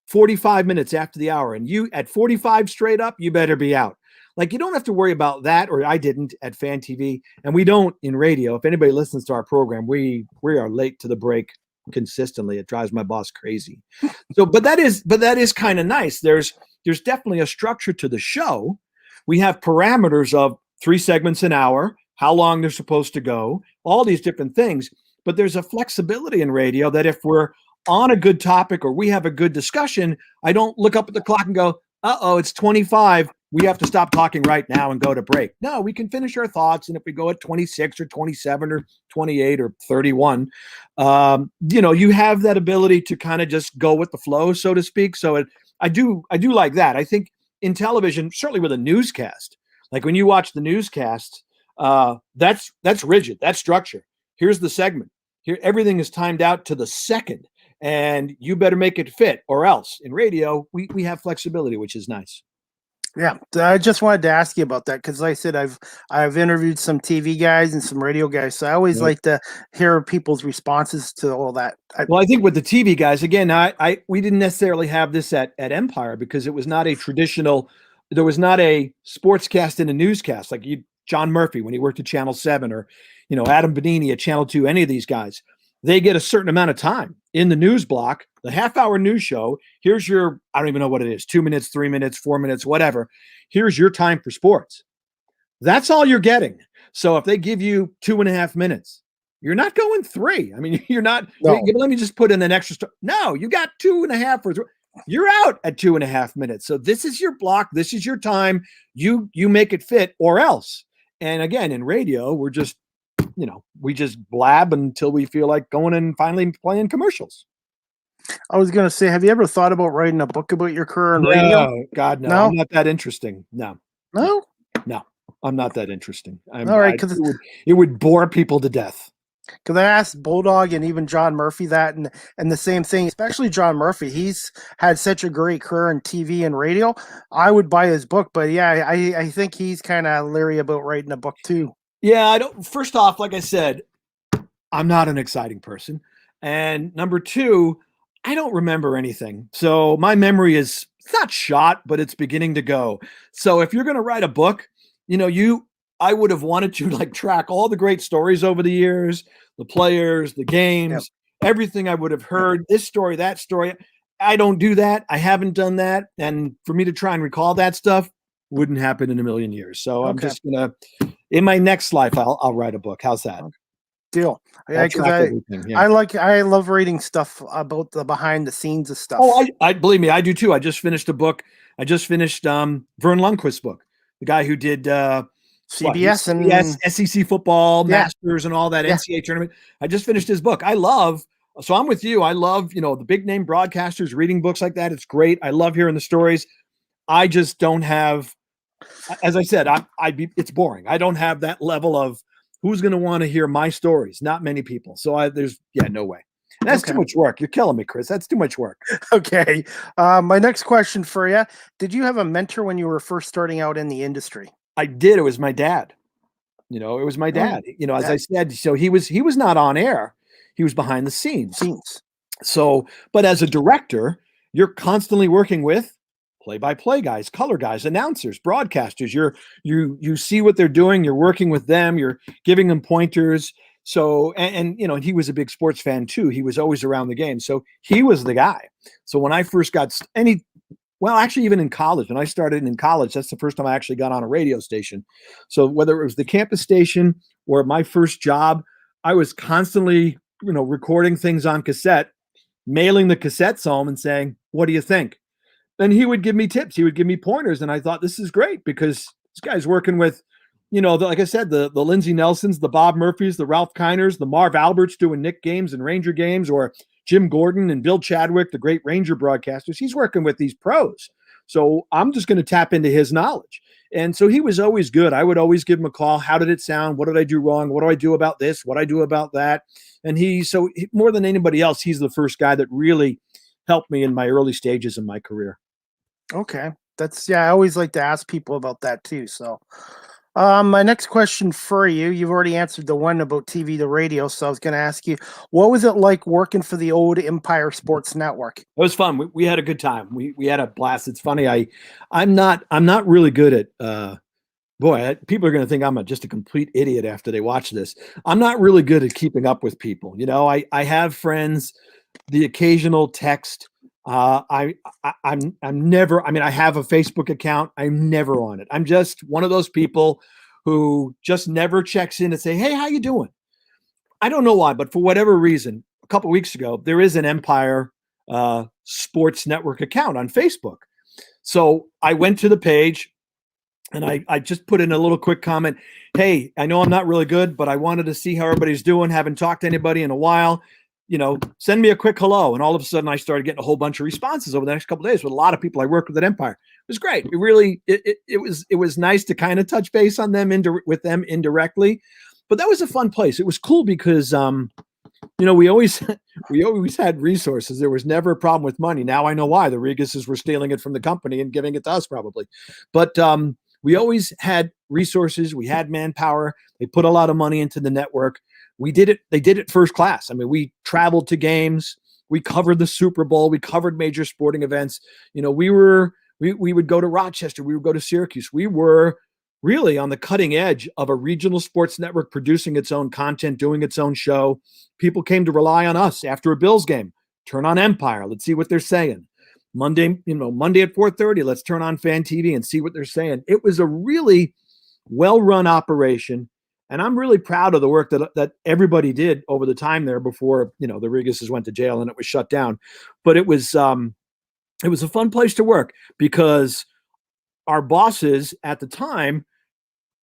45 minutes after the hour, and you at 45 straight up, you better be out. Like, you don't have to worry about that, or I didn't at fan TV, and we don't in radio. If anybody listens to our program, we are late to the break consistently. It drives my boss crazy. So, but that is kind of nice. There's definitely a structure to the show. We have parameters of 3 segments an hour, how long they're supposed to go, all these different things. But there's a flexibility in radio that if we're on a good topic or we have a good discussion, I don't look up at the clock and go, uh-oh, it's 25. We have to stop talking right now and go to break. No, we can finish our thoughts. And if we go at 26 or 27 or 28 or 31, you have that ability to kind of just go with the flow, so to speak. So I do like that. I think in television, certainly with a newscast, like when you watch the newscast, that's rigid, that's structure. Here's the segment. Here, everything is timed out to the second, and you better make it fit, or else. In radio, we have flexibility, which is nice. Yeah, I just wanted to ask you about that because, like I said, I've interviewed some TV guys and some radio guys, so I always like to hear people's responses to all that. Well, I think with the TV guys, again, we didn't necessarily have this at Empire because it was not a traditional. There was not a sportscast and a newscast like John Murphy when he worked at Channel 7, or Adam Benini at Channel 2. Any of these guys, they get a certain amount of time in the news block, the half-hour news show. Here's your, I don't even know what it is, 2 minutes, 3 minutes, 4 minutes, whatever. Here's your time for sports. That's all you're getting. So if they give you 2.5 minutes, you're not going 3. I mean, you're not, let me just put in an extra. No, you got 2.5 or 3. You're out at 2.5 minutes. So this is your block. This is your time. You make it fit, or else. And again, in radio, we're just, we just blab until we feel like going and finally playing commercials. I was going to say, have you ever thought about writing a book about your career in radio? God, no. I'm not that interesting. No, I'm not that interesting. All right, because it would bore people to death. Because I asked Bulldog and even John Murphy that, and the same thing, especially John Murphy. He's had such a great career in TV and radio. I would buy his book, but yeah, I think he's kind of leery about writing a book too. Yeah, I don't. First off, like I said, I'm not an exciting person, and number 2, I don't remember anything. So my memory is not shot, but it's beginning to go. So if you're going to write a book, I would have wanted to like track all the great stories over the years, the players, the games, everything I would have heard, this story, that story. I don't do that. I haven't done that. And for me to try and recall that stuff wouldn't happen in a million years. So I'm just going to, in my next life, I'll write a book. How's that? Deal. Yeah, I love reading stuff about the behind the scenes of stuff. Oh, I believe me, I do too. I just finished a book. I just finished Vern Lundquist's book, the guy who did CBS and SEC football, Masters, and all that NCAA tournament. I just finished his book. So I'm with you. I love, the big name broadcasters reading books like that. It's great. I love hearing the stories. I just don't have, as I said, it's boring. I don't have that level of who's going to want to hear my stories. Not many people. So there's no way. That's too much work. You're killing me, Chris. That's too much work. Okay. My next question for you. Did you have a mentor when you were first starting out in the industry? I did. It was my dad. It was my dad. As I said, so he was not on air. He was behind the scenes. So, but as a director, you're constantly working with play-by-play guys, color guys, announcers, broadcasters. You see what they're doing. You're working with them. You're giving them pointers. So, and he was a big sports fan too. He was always around the game. So he was the guy. So when I first got actually even in college, when I started in college, that's the first time I actually got on a radio station. So whether it was the campus station or my first job, I was constantly, recording things on cassette, mailing the cassettes home and saying, what do you think? And he would give me tips. He would give me pointers. And I thought, this is great because this guy's working with, like I said, the Lindsey Nelsons, the Bob Murphys, the Ralph Kiners, the Marv Alberts doing Knick games and Ranger games, or Jim Gordon and Bill Chadwick, the great Ranger broadcasters. He's working with these pros. So I'm just going to tap into his knowledge. And so he was always good. I would always give him a call. How did it sound? What did I do wrong? What do I do about this? What do I do about that? And more than anybody else, he's the first guy that really helped me in my early stages in my career. Okay. I always like to ask people about that too. So my next question for you, you've already answered the one about TV to radio. So I was going to ask you, what was it like working for the old Empire Sports Network? It was fun. We had a good time. We had a blast. It's funny. I'm not really good at, people are going to think I'm just a complete idiot after they watch this. I'm not really good at keeping up with people. I have friends, the occasional text. I'm never, I have a Facebook account. I'm never on it. I'm just one of those people who just never checks in and say, hey, how you doing? I don't know why, but for whatever reason, a couple of weeks ago, there is an Empire Sports Network account on Facebook. So I went to the page and I just put in a little quick comment. Hey, I know I'm not really good, but I wanted to see how everybody's doing. Haven't talked to anybody in a while. Send me a quick hello. And all of a sudden I started getting a whole bunch of responses over the next couple of days with a lot of people I worked with at Empire. It was great. It really, it was nice to kind of touch base on them with them indirectly, but that was a fun place. It was cool because, we always had resources. There was never a problem with money. Now I know why. The Regises were stealing it from the company and giving it to us probably. But, we always had resources. We had manpower. They put a lot of money into the network. We did it. They did it first class. We traveled to games. We covered the Super Bowl. We covered major sporting events. We would go to Rochester. We would go to Syracuse. We were really on the cutting edge of a regional sports network producing its own content, doing its own show. People came to rely on us after a Bills game. Turn on Empire. Let's see what they're saying. Monday at 4:30, let's turn on Fan TV and see what they're saying. It was a really well-run operation. And I'm really proud of the work that everybody did over the time there before, the Regises went to jail and it was shut down. But it was a fun place to work because our bosses at the time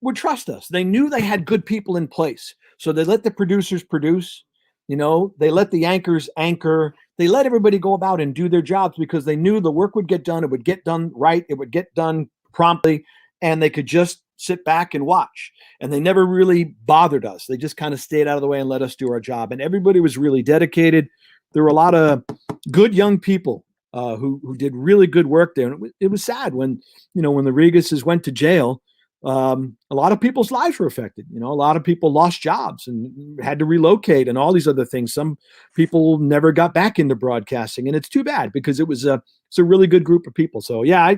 would trust us. They knew they had good people in place. So they let the producers produce, they let the anchors anchor. They let everybody go about and do their jobs because they knew the work would get done. It would get done right. It would get done promptly. And they could just sit back and watch. And they never really bothered us. They just kind of stayed out of the way and let us do our job. And everybody was really dedicated. There were a lot of good young people who did really good work there. And it was sad when the Regises went to jail. A lot of people's lives were affected. A lot of people lost jobs and had to relocate and all these other things. Some people never got back into broadcasting, and it's too bad because it's a really good group of people. So yeah,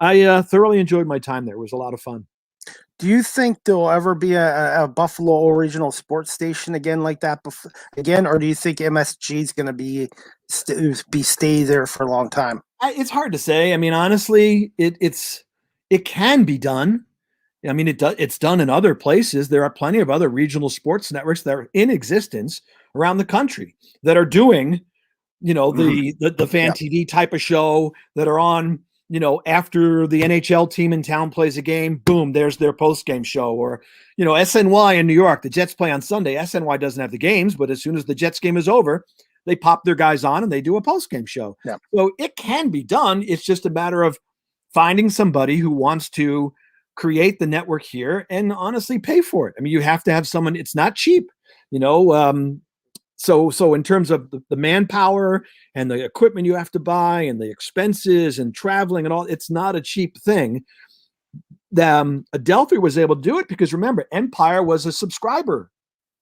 I thoroughly enjoyed my time there. It was a lot of fun. Do you think there'll ever be a Buffalo regional sports station again like that again, or do you think MSG is going to stay there for a long time? It's hard to say. Honestly, it can be done. It's done in other places. There are plenty of other regional sports networks that are in existence around the country that are doing, the Fan TV type of show that are on. After the NHL team in town plays a game, boom, there's their post-game show. Or, SNY in New York, the Jets play on Sunday. SNY doesn't have the games, but as soon as the Jets game is over, they pop their guys on and they do a post-game show. Yeah. So it can be done. It's just a matter of finding somebody who wants to create the network here and honestly pay for it. You have to have someone. It's not cheap. So in terms of the manpower and the equipment you have to buy and the expenses and traveling and all, it's not a cheap thing. Adelphi was able to do it because, remember, Empire was a subscriber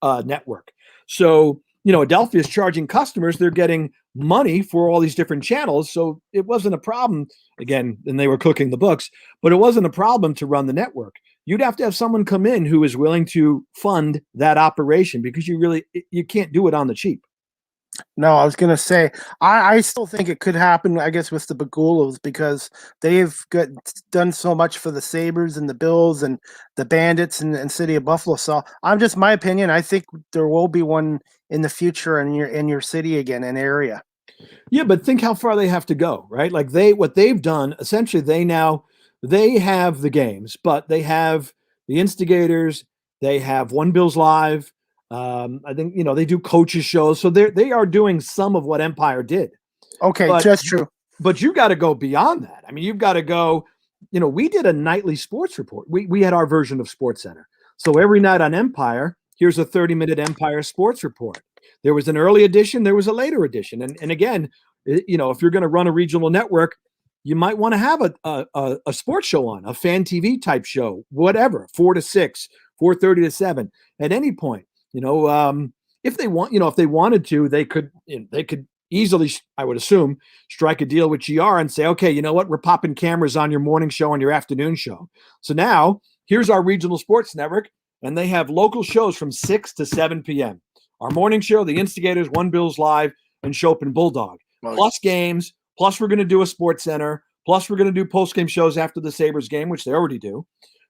network. So, Adelphi is charging customers. They're getting money for all these different channels. So it wasn't a problem. Again, and they were cooking the books, but it wasn't a problem to run the network. You'd have to have someone come in who is willing to fund that operation because you can't do it on the cheap. No, I was going to say, I still think it could happen, I guess, with the Bagulos because they've done so much for the Sabres and the Bills and the Bandits and City of Buffalo. So my opinion, I think there will be one in the future in your city again, an area. Yeah, but think how far they have to go, right? Like what they've done, essentially they have the games, but they have the Instigators, they have One Bills Live. I think, they do coaches shows. So they are doing some of what Empire did. Okay, that's true. But you got to go beyond that. I mean, you've got to go, we did a nightly sports report. We had our version of Sports Center. So every night on Empire, here's a 30-minute Empire sports report. There was an early edition. There was a later edition. And again, if you're going to run a regional network, you might want to have a sports show on, a fan TV type show, whatever, 4 to 6, 4:30 to 7 at any point. If they wanted to, they could easily, I would assume, strike a deal with GR and say, okay, you know what? We're popping cameras on your morning show and your afternoon show. So now here's our regional sports network, and they have local shows from 6 to 7 p.m. Our morning show, the Instigators, One Bills Live, and Chopin Bulldog, plus games, plus we're going to do a sports center, plus we're going to do post-game shows after the Sabres game, which they already do,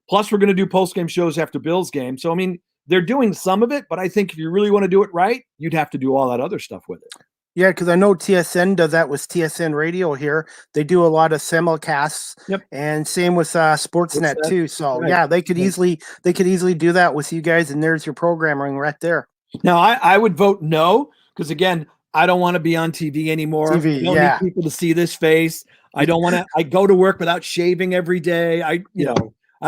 plus we're going to do post-game shows after Bills game. So, I mean, they're doing some of it, but I think if you really want to do it right, you'd have to do all that other stuff with it. Yeah, because I know TSN does that with TSN Radio here. They do a lot of simulcasts, and same with Sportsnet too. So right. They could easily do that with you guys, and there's your programming right there. Now, I would vote no because again, I don't want to be on TV anymore. I don't need people to see this face. I don't want to. I go to work without shaving every day. I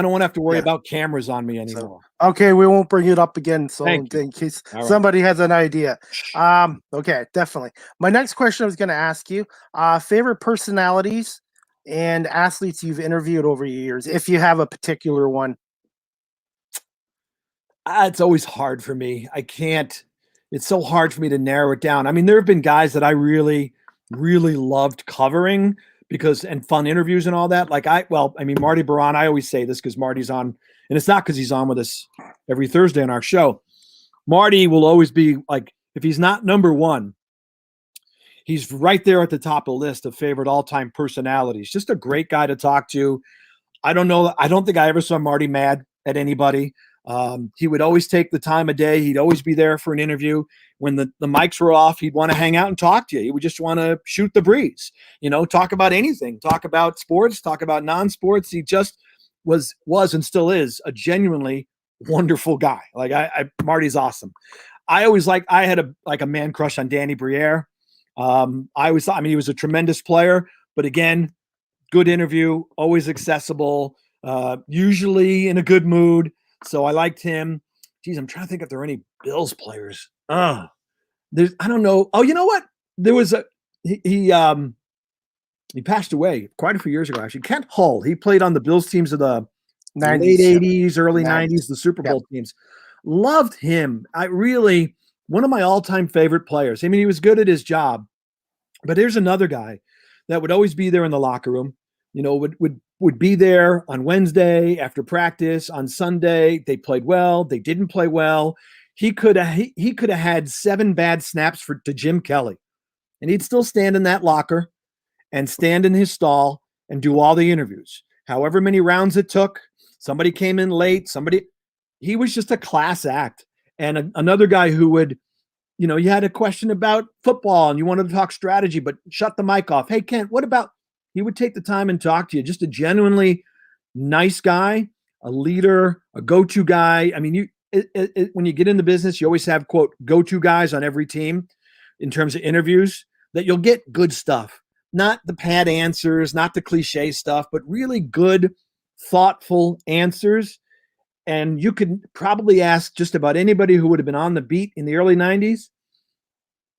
don't want to have to worry about cameras on me anymore. So, okay, we won't bring it up again. So in case somebody has an idea. Okay, definitely. My next question I was going to ask you, favorite personalities and athletes you've interviewed over the years, if you have a particular one. It's always hard for me. I can't. It's so hard for me to narrow it down. I mean, there have been guys that I really, really loved covering and fun interviews and all that. Marty Baron, I always say this because Marty's on, and it's not because he's on with us every Thursday on our show. Marty will always be like, if he's not number one, he's right there at the top of the list of favorite all-time personalities. Just a great guy to talk to. I don't know. I don't think I ever saw Marty mad at anybody. He would always take the time of day. He'd always be there for an interview. When the mics were off, he'd want to hang out and talk to you. He would just want to shoot the breeze, talk about anything, talk about sports, talk about non-sports. He just was and still is a genuinely wonderful guy. Like Marty's awesome. I had a man crush on Danny Briere. He was a tremendous player, but again, good interview, always accessible, usually in a good mood. So I liked him. Geez, I'm trying to think if there are any Bills players. I don't know. Oh, you know what? There was he passed away quite a few years ago, actually. Kent Hull. He played on the Bills teams of the 90s, late 80s, early 90s, the Super Bowl teams. Loved him. One of my all-time favorite players. I mean, he was good at his job. But here's another guy that would always be there in the locker room. Would be there on Wednesday after practice, on Sunday. They played well. They didn't play well. He could have had 7 bad snaps to Jim Kelly, and he'd still stand in that locker and stand in his stall and do all the interviews. However many rounds it took, somebody came in late. He was just a class act. And another guy who would, you had a question about football and you wanted to talk strategy, but shut the mic off. Hey, Kent, what about? He would take the time and talk to you. Just a genuinely nice guy, a leader, a go-to guy. I mean, when you get in the business, you always have, quote, go-to guys on every team in terms of interviews that you'll get good stuff. Not the pad answers, not the cliche stuff, but really good, thoughtful answers. And you could probably ask just about anybody who would have been on the beat in the early 90s,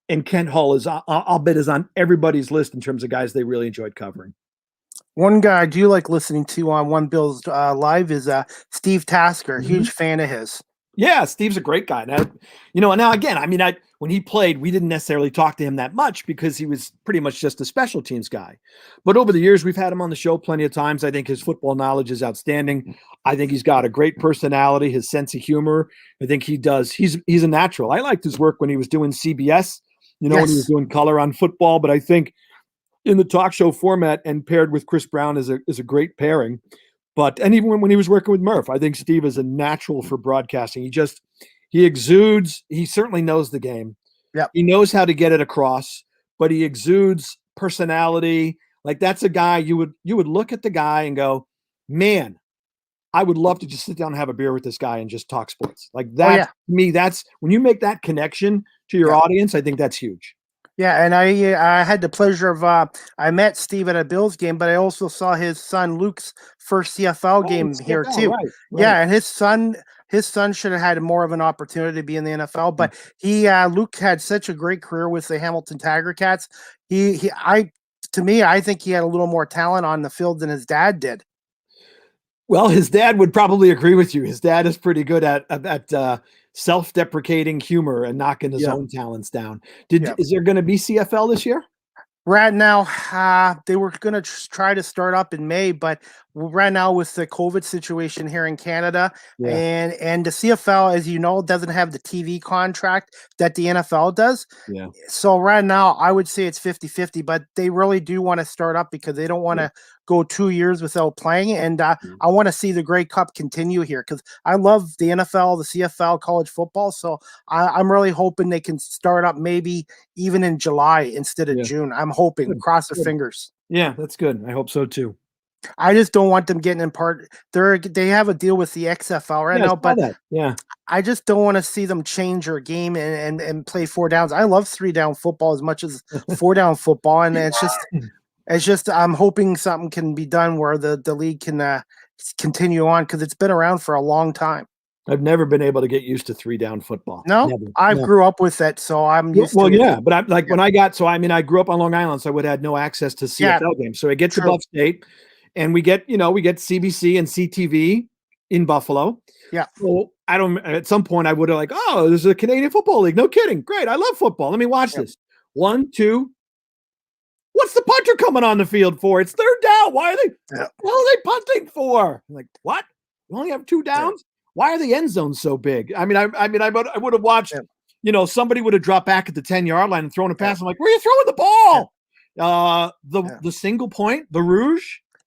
and Kent Hull is, I'll bet, is on everybody's list in terms of guys they really enjoyed covering. One guy I do like listening to on One Bills Live is Steve Tasker. Mm-hmm. Huge fan of his. Yeah, Steve's a great guy. Now, now again, when he played, we didn't necessarily talk to him that much because he was pretty much just a special teams guy. But over the years, we've had him on the show plenty of times. I think his football knowledge is outstanding. I think he's got a great personality, his sense of humor. I think he does. He's a natural. I liked his work when he was doing CBS, when he was doing color on football. But I think in the talk show format and paired with Chris Brown is a great pairing. And even when he was working with Murph, I think Steve is a natural for broadcasting. He exudes, he certainly knows the game. Yep. He knows how to get it across, but he exudes personality. Like, that's a guy you would look at the guy and go, man, I would love to just sit down and have a beer with this guy and just talk sports. Like that, that's when you make that connection to your audience, I think that's huge. Yeah, and I had the pleasure of I met Steve at a Bills game, but I also saw his son Luke's first CFL game here too. Right. Yeah, and his son should have had more of an opportunity to be in the NFL, but Luke had such a great career with the Hamilton Tiger Cats. I think he had a little more talent on the field than his dad did. Well, his dad would probably agree with you. His dad is pretty good at self-deprecating humor and knocking his own talents down. Is there going to be CFL this year? Right now, they were going to try to start up in May, but right now with the COVID situation here in Canada and the CFL, as you know, doesn't have the TV contract that the NFL does. Yeah. So right now, I would say it's 50-50, but they really do want to start up because they don't want to go 2 years without playing. And I want to see the Grey Cup continue here because I love the NFL, the CFL, college football. So I'm really hoping they can start up maybe even in July instead of June. I'm hoping, cross their fingers. Yeah, that's good. I hope so too. I just don't want them getting in part. They have a deal with the XFL right now, but I just don't want to see them change their game and play 4 downs. I love 3 down football as much as 4 down football, and it's just I'm hoping something can be done where the league can continue on because it's been around for a long time. I've never been able to get used to 3 down football. No, I grew up with it, so I'm used to it. Well, yeah, but I'm like when I grew up on Long Island, so I would have had no access to CFL games. So I get to Buff State, and we get CBC and CTV in Buffalo. Yeah. So at some point I would have there's a Canadian Football League. No kidding. Great. I love football. Let me watch this. 1, 2. What's the punter coming on the field for? It's 3rd down. Why are they punting for? I'm like, what? You only have 2 downs? Why are the end zones so big? I would have watched, somebody would have dropped back at the 10-yard line and thrown a pass. I'm like, where are you throwing the ball? The single point, the Rouge.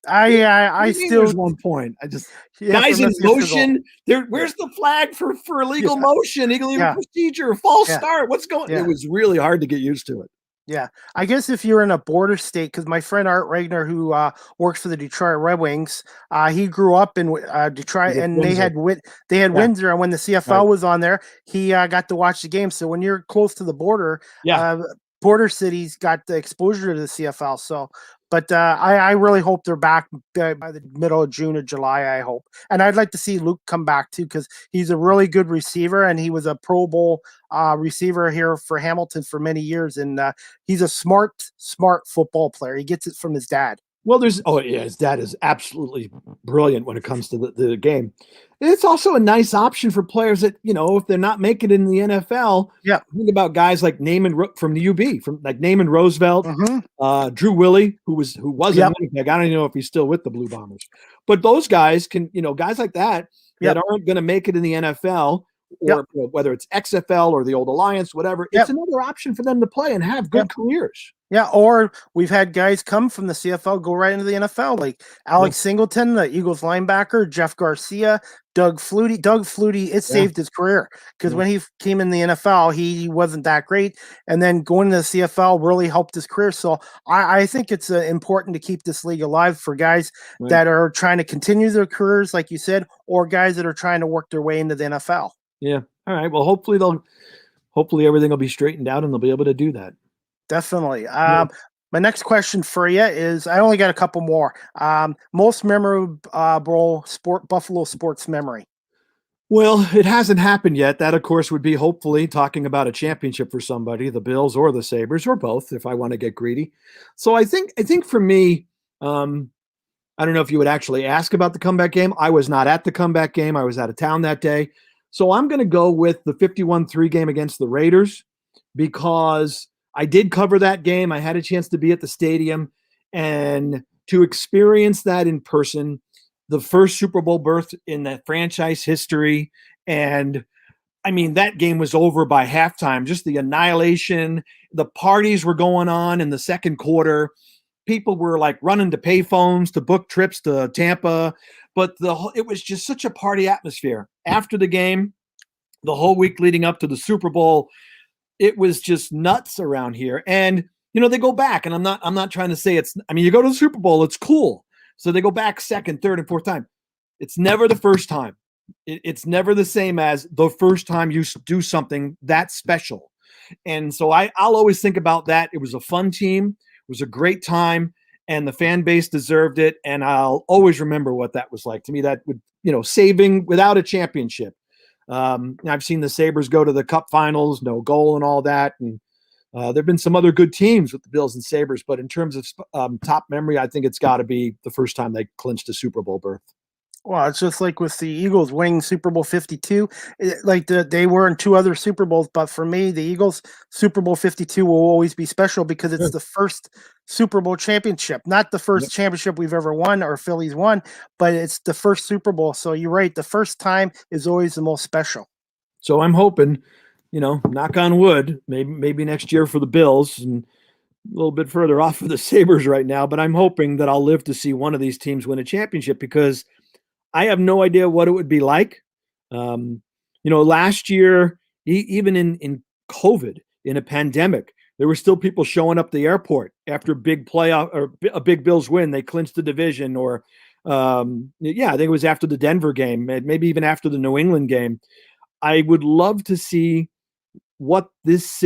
I still 1 point. Guys in motion. Where's the flag for illegal motion, illegal procedure, false start? What's going? It was really hard to get used to it. Yeah, I guess if you're in a border state, because my friend Art Regner, who works for the Detroit Red Wings, he grew up in Detroit, and Windsor. They had Windsor, and when the CFL was on there, he got to watch the game. So when you're close to the border, border cities got the exposure to the CFL. So, but I really hope they're back by the middle of June or July, I hope. And I'd like to see Luke come back too, because he's a really good receiver, and he was a Pro Bowl receiver here for Hamilton for many years. And he's a smart football player. He gets it from his dad. Well, his dad is absolutely brilliant when it comes to the game. It's also a nice option for players that, if they're not making it in the NFL, think about guys like Naaman from the UB, from like Naaman Roosevelt, Drew Willie, who was in Winnipeg. I don't even know if he's still with the Blue Bombers, but those guys can, guys like that aren't going to make it in the NFL, or whether it's XFL or the old Alliance, whatever. It's another option for them to play and have good careers. Yeah, or we've had guys come from the CFL go right into the NFL, like Alex Singleton, the Eagles linebacker, Jeff Garcia, Doug Flutie. Doug Flutie, it saved his career because when he came in the NFL, he wasn't that great. And then going to the CFL really helped his career. So I think it's important to keep this league alive for guys that are trying to continue their careers, like you said, or guys that are trying to work their way into the NFL. Yeah. All right. Well, hopefully everything will be straightened out and they'll be able to do that. Definitely. My next question for you is, I only got a couple more. Most memorable Buffalo sports memory. Well, it hasn't happened yet. That, of course, would be hopefully talking about a championship for somebody, the Bills or the Sabres or both, if I want to get greedy. So I think for me, um, I don't know if you would actually ask about the comeback game. I was not at the comeback game. I was out of town that day. So I'm going to go with the 51-3 game against the Raiders because I did cover that game. I had a chance to be at the stadium and to experience that in person, the first Super Bowl berth in that franchise history. And I mean, that game was over by halftime, just the annihilation. The parties were going on in the second quarter. People were like running to payphones to book trips to Tampa, but it was just such a party atmosphere. After the game, the whole week leading up to the Super Bowl, it was just nuts around here. And they go back, and I'm not trying to say you go to the Super Bowl, it's cool. So they go back second, third, and fourth time. It's never the first time. It's never the same as the first time you do something that special. And so I'll always think about that. It was a fun team. It was a great time, and the fan base deserved it. And I'll always remember what that was like. To me, that would, saving without a championship. I've seen the Sabres go to the Cup Finals, no goal and all that. And there have been some other good teams with the Bills and Sabres. But in terms of top memory, I think it's got to be the first time they clinched a Super Bowl berth. Well, it's just like with the Eagles winning Super Bowl 52. They were in two other Super Bowls, but for me, the Eagles Super Bowl 52 will always be special because it's the first Super Bowl championship, not the first championship we've ever won or Phillies won, but it's the first Super Bowl. So you're right. The first time is always the most special. So I'm hoping, knock on wood, maybe next year for the Bills and a little bit further off for the Sabres right now, but I'm hoping that I'll live to see one of these teams win a championship because I have no idea what it would be like. Last year, even in COVID, in a pandemic, there were still people showing up the airport after a big playoff or a big Bills win. They clinched the division or, I think it was after the Denver game, maybe even after the New England game. I would love to see what this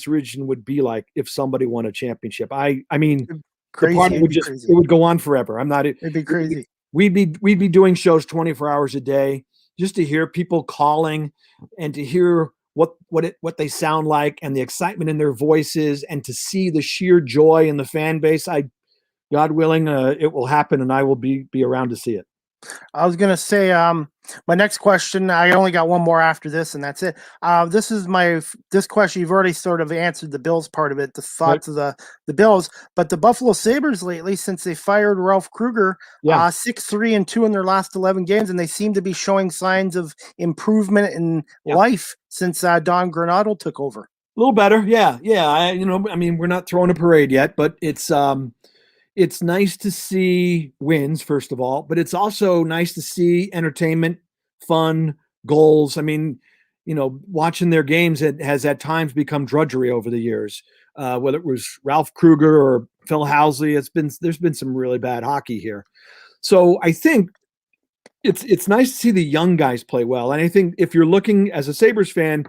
region would be like if somebody won a championship. I mean, Crazy. The party it would go on forever. It'd be crazy. We'd be doing shows 24 hours a day just to hear people calling and to hear what they sound like and the excitement in their voices and to see the sheer joy in the fan base. God willing, it will happen and I will be around to see it. I was going to say, my next question, I only got one more after this, and that's it. This question, you've already sort of answered the Bills part of it, the thoughts of the Bills, but the Buffalo Sabres lately, since they fired Ralph Kruger, 6-3-2 in their last 11 games, and they seem to be showing signs of improvement in life since Don Granato took over. A little better. Yeah. We're not throwing a parade yet, but it's nice to see wins, first of all, but it's also nice to see entertainment, fun, goals. I mean, watching their games has at times become drudgery over the years. Whether it was Ralph Kruger or Phil Housley, there's been some really bad hockey here. So I think it's nice to see the young guys play well. And I think if you're looking as a Sabres fan,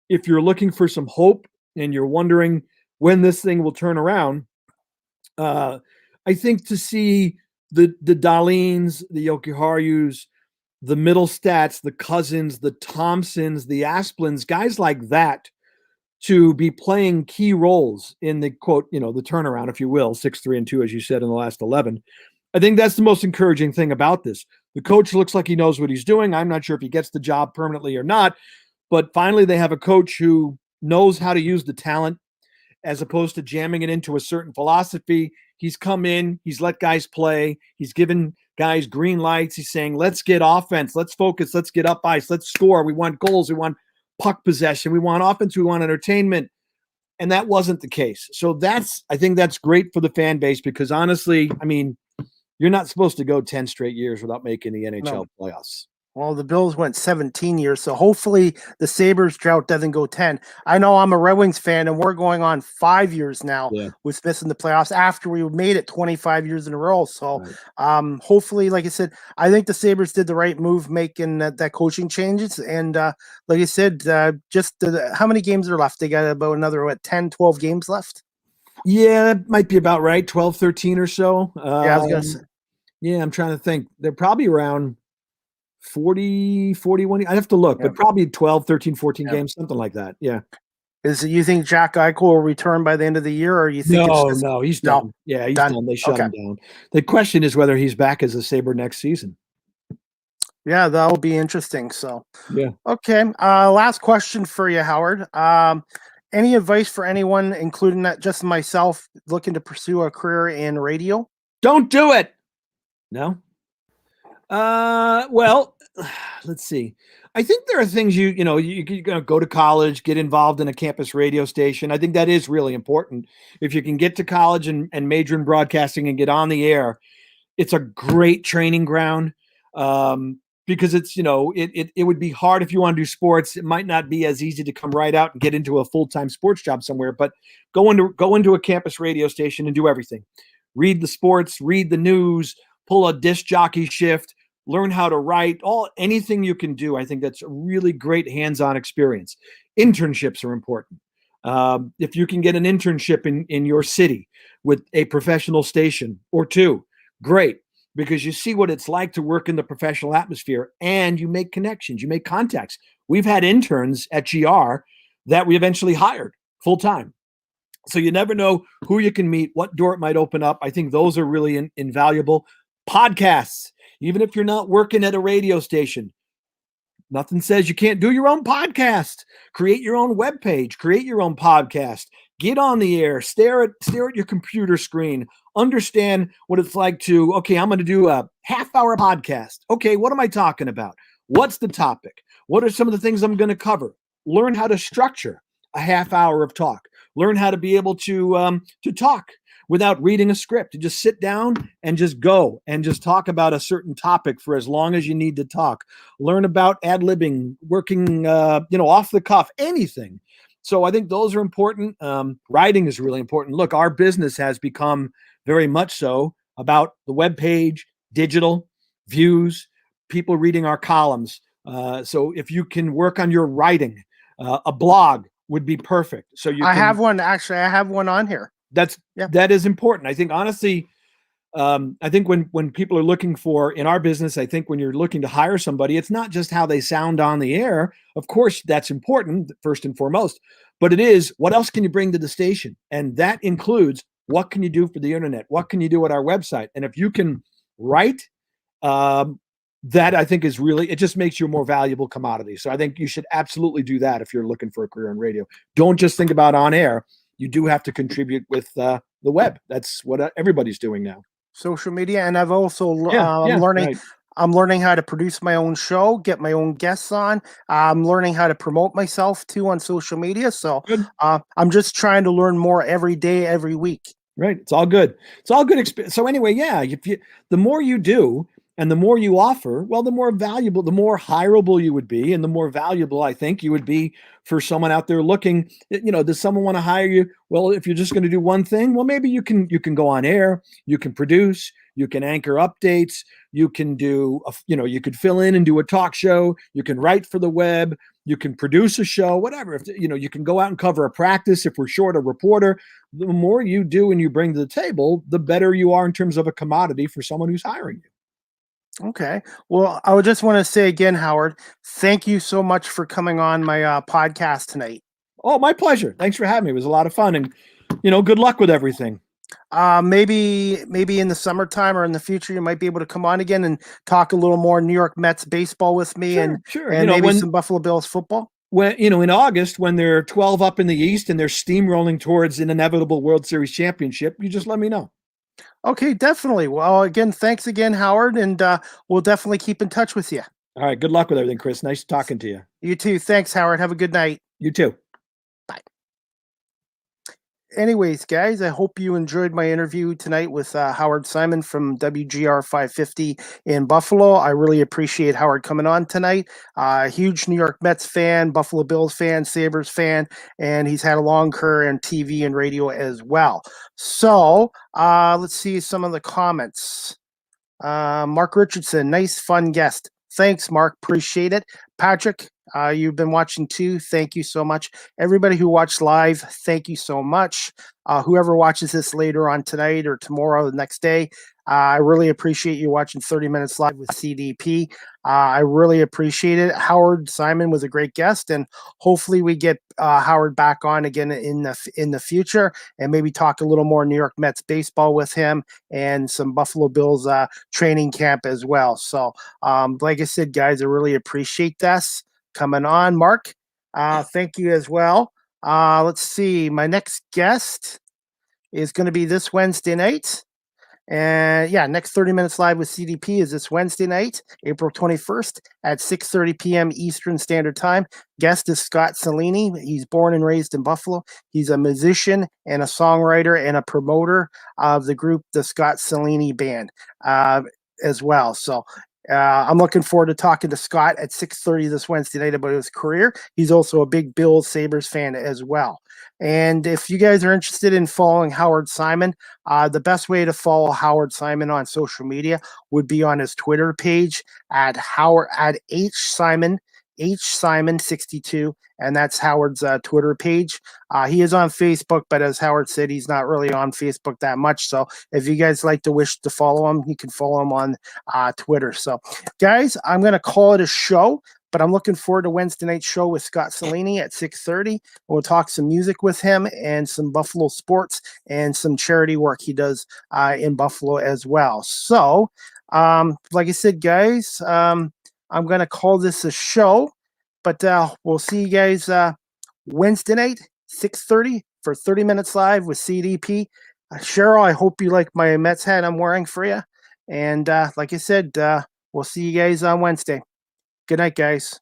if you're looking for some hope and you're wondering when this thing will turn around, I think to see the Dahleens, the Jokiharjus, the Middlestats, the Cousins, the Thompsons, the Asplins, guys like that, to be playing key roles in the quote, the turnaround, if you will, 6-3-2, as you said, in the last 11. I think that's the most encouraging thing about this. The coach looks like he knows what he's doing. I'm not sure if he gets the job permanently or not, but finally they have a coach who knows how to use the talent as opposed to jamming it into a certain philosophy. He's come in, he's let guys play, he's given guys green lights. He's saying, let's get offense, let's focus, let's get up ice, let's score. We want goals, we want puck possession, we want offense, we want entertainment. And that wasn't the case. So I think that's great for the fan base because honestly, I mean, you're not supposed to go 10 straight years without making the NHL playoffs. Well, the Bills went 17 years, so hopefully the Sabres drought doesn't go 10. I know I'm a Red Wings fan, and we're going on 5 years now with missing the playoffs after we made it 25 years in a row. So hopefully, like I said, I think the Sabres did the right move making that coaching changes. And like I said, how many games are left? They got about another, 10, 12 games left? Yeah, that might be about right, 12, 13 or so. I was going to say. Yeah, I'm trying to think. They're probably around 40, 41. I'd have to look, Yeah. but probably 12, 13, 14 Yeah. games, something like that. Yeah. Is it, you think Jack Eichel will return by the end of the year, or you think it's just, No, he's no, done. Yeah, he's done? done. They shut Okay. him down. The question is whether he's back as a Sabre next season. Yeah, that'll be interesting. So, Yeah. okay. Last question for you, Howard. Any advice for anyone, including that just myself, looking to pursue a career in radio? Don't do it. No. Well, let's see. I think there are things you go to college, get involved in a campus radio station. I think that is really important. If you can get to college and major in broadcasting and get on the air, it's a great training ground. Because it's, it would be hard if you want to do sports. It might not be as easy to come right out and get into a full-time sports job somewhere, but go into a campus radio station and do everything. Read the sports, read the news, pull a disc jockey shift, learn how to write, anything you can do. I think that's a really great hands-on experience. Internships are important. If you can get an internship in your city with a professional station or two, great. Because you see what it's like to work in the professional atmosphere and you make connections, you make contacts. We've had interns at GR that we eventually hired full-time. So you never know who you can meet, what door it might open up. I think those are really invaluable. Podcasts, even if you're not working at a radio station, nothing says you can't do your own podcast. Create your own webpage, create your own podcast, get on the air, stare at your computer screen, understand what it's like to, okay, I'm going to do a half-hour podcast. Okay, what am I talking about? What's the topic? What are some of the things I'm going to cover? Learn how to structure a half hour of talk. Learn how to be able to talk without reading a script. To just sit down and just go and just talk about a certain topic for as long as you need to talk. Learn about ad-libbing, working, off the cuff, anything. So I think those are important. Writing is really important. Look, our business has become very much so about the web page, digital, views, people reading our columns. So if you can work on your writing, a blog would be perfect. So I have one. Actually, I have one on here. That is important. I think, honestly, I think when people are looking for, in our business, I think when you're looking to hire somebody, it's not just how they sound on the air. Of course, that's important first and foremost, but it is, what else can you bring to the station? And that includes, what can you do for the internet? What can you do at our website? And if you can write, that I think is really, it just makes you a more valuable commodity. So I think you should absolutely do that if you're looking for a career in radio. Don't just think about on air. You do have to contribute with the web. That's what everybody's doing now. Social media, and I've also learning. Right. I'm learning how to produce my own show, get my own guests on. I'm learning how to promote myself too on social media. So I'm just trying to learn more every day, every week. Right. It's all good. It's all good experience. So anyway, yeah, the more you do and the more you offer, well, the more valuable, the more hireable you would be, and the more valuable I think you would be for someone out there looking. Does someone want to hire you? Well, if you're just going to do one thing, well, maybe you can go on air, you can produce, you can anchor updates, you can do, you could fill in and do a talk show, you can write for the web, you can produce a show, whatever. If you can go out and cover a practice if we're short a reporter. The more you do and you bring to the table, the better you are in terms of a commodity for someone who's hiring you. Okay. Well, I would just want to say again, Howard, thank you so much for coming on my podcast tonight. Oh, my pleasure. Thanks for having me. It was a lot of fun, and good luck with everything. Maybe in the summertime or in the future, you might be able to come on again and talk a little more New York Mets baseball with me, and maybe some Buffalo Bills football. When in August, when they're 12 up in the East and they're steamrolling towards an inevitable World Series championship, you just let me know. Okay, definitely. Well, again, thanks again, Howard, and we'll definitely keep in touch with you. All right. Good luck with everything, Chris. Nice talking to you. You too. Thanks, Howard. Have a good night. You too. Bye. Anyways, guys, I hope you enjoyed my interview tonight with Howard Simon from WGR 550 in Buffalo. I really appreciate Howard coming on tonight. Huge New York Mets fan, Buffalo Bills fan, Sabres fan, and he's had a long career in TV and radio as well. So let's see some of the comments. Mark Richardson, nice, fun guest. Thanks, Mark. Appreciate it. Patrick, you've been watching too. Thank you so much. Everybody who watched live, thank you so much. Whoever watches this later on tonight or tomorrow, the next day, I really appreciate you watching 30 Minutes Live with CDP. I really appreciate it. Howard Simon was a great guest, and hopefully we get Howard back on again in the future, and maybe talk a little more New York Mets baseball with him and some Buffalo Bills training camp as well. So, like I said, guys, I really appreciate this coming on. Mark, thank you as well. Let's see. My next guest is going to be this Wednesday night. And yeah, next 30 Minutes Live with CDP is this Wednesday night, April 21st at 6:30 p.m. Eastern Standard Time. Guest is Scott Cellini. He's born and raised in Buffalo. He's a musician and a songwriter and a promoter of the group, the Scott Cellini Band, as well. So I'm looking forward to talking to Scott at 6:30 this Wednesday night about his career. He's also a big Bills Sabres fan as well. And if you guys are interested in following Howard Simon, the best way to follow Howard Simon on social media would be on his Twitter page at H Simon 62, and that's Howard's Twitter page. He is on Facebook, but as Howard said, he's not really on Facebook that much. So if you guys wish to follow him, you can follow him on Twitter. So, guys, I'm going to call it a show. But I'm looking forward to Wednesday night show with Scott Cellini at 6:30. We'll talk some music with him and some Buffalo sports and some charity work he does in Buffalo as well. So, like I said, guys, I'm going to call this a show. But we'll see you guys Wednesday night, 6:30 for 30 Minutes Live with CDP. Cheryl, I hope you like my Mets hat I'm wearing for you. And like I said, we'll see you guys on Wednesday. Good night, guys.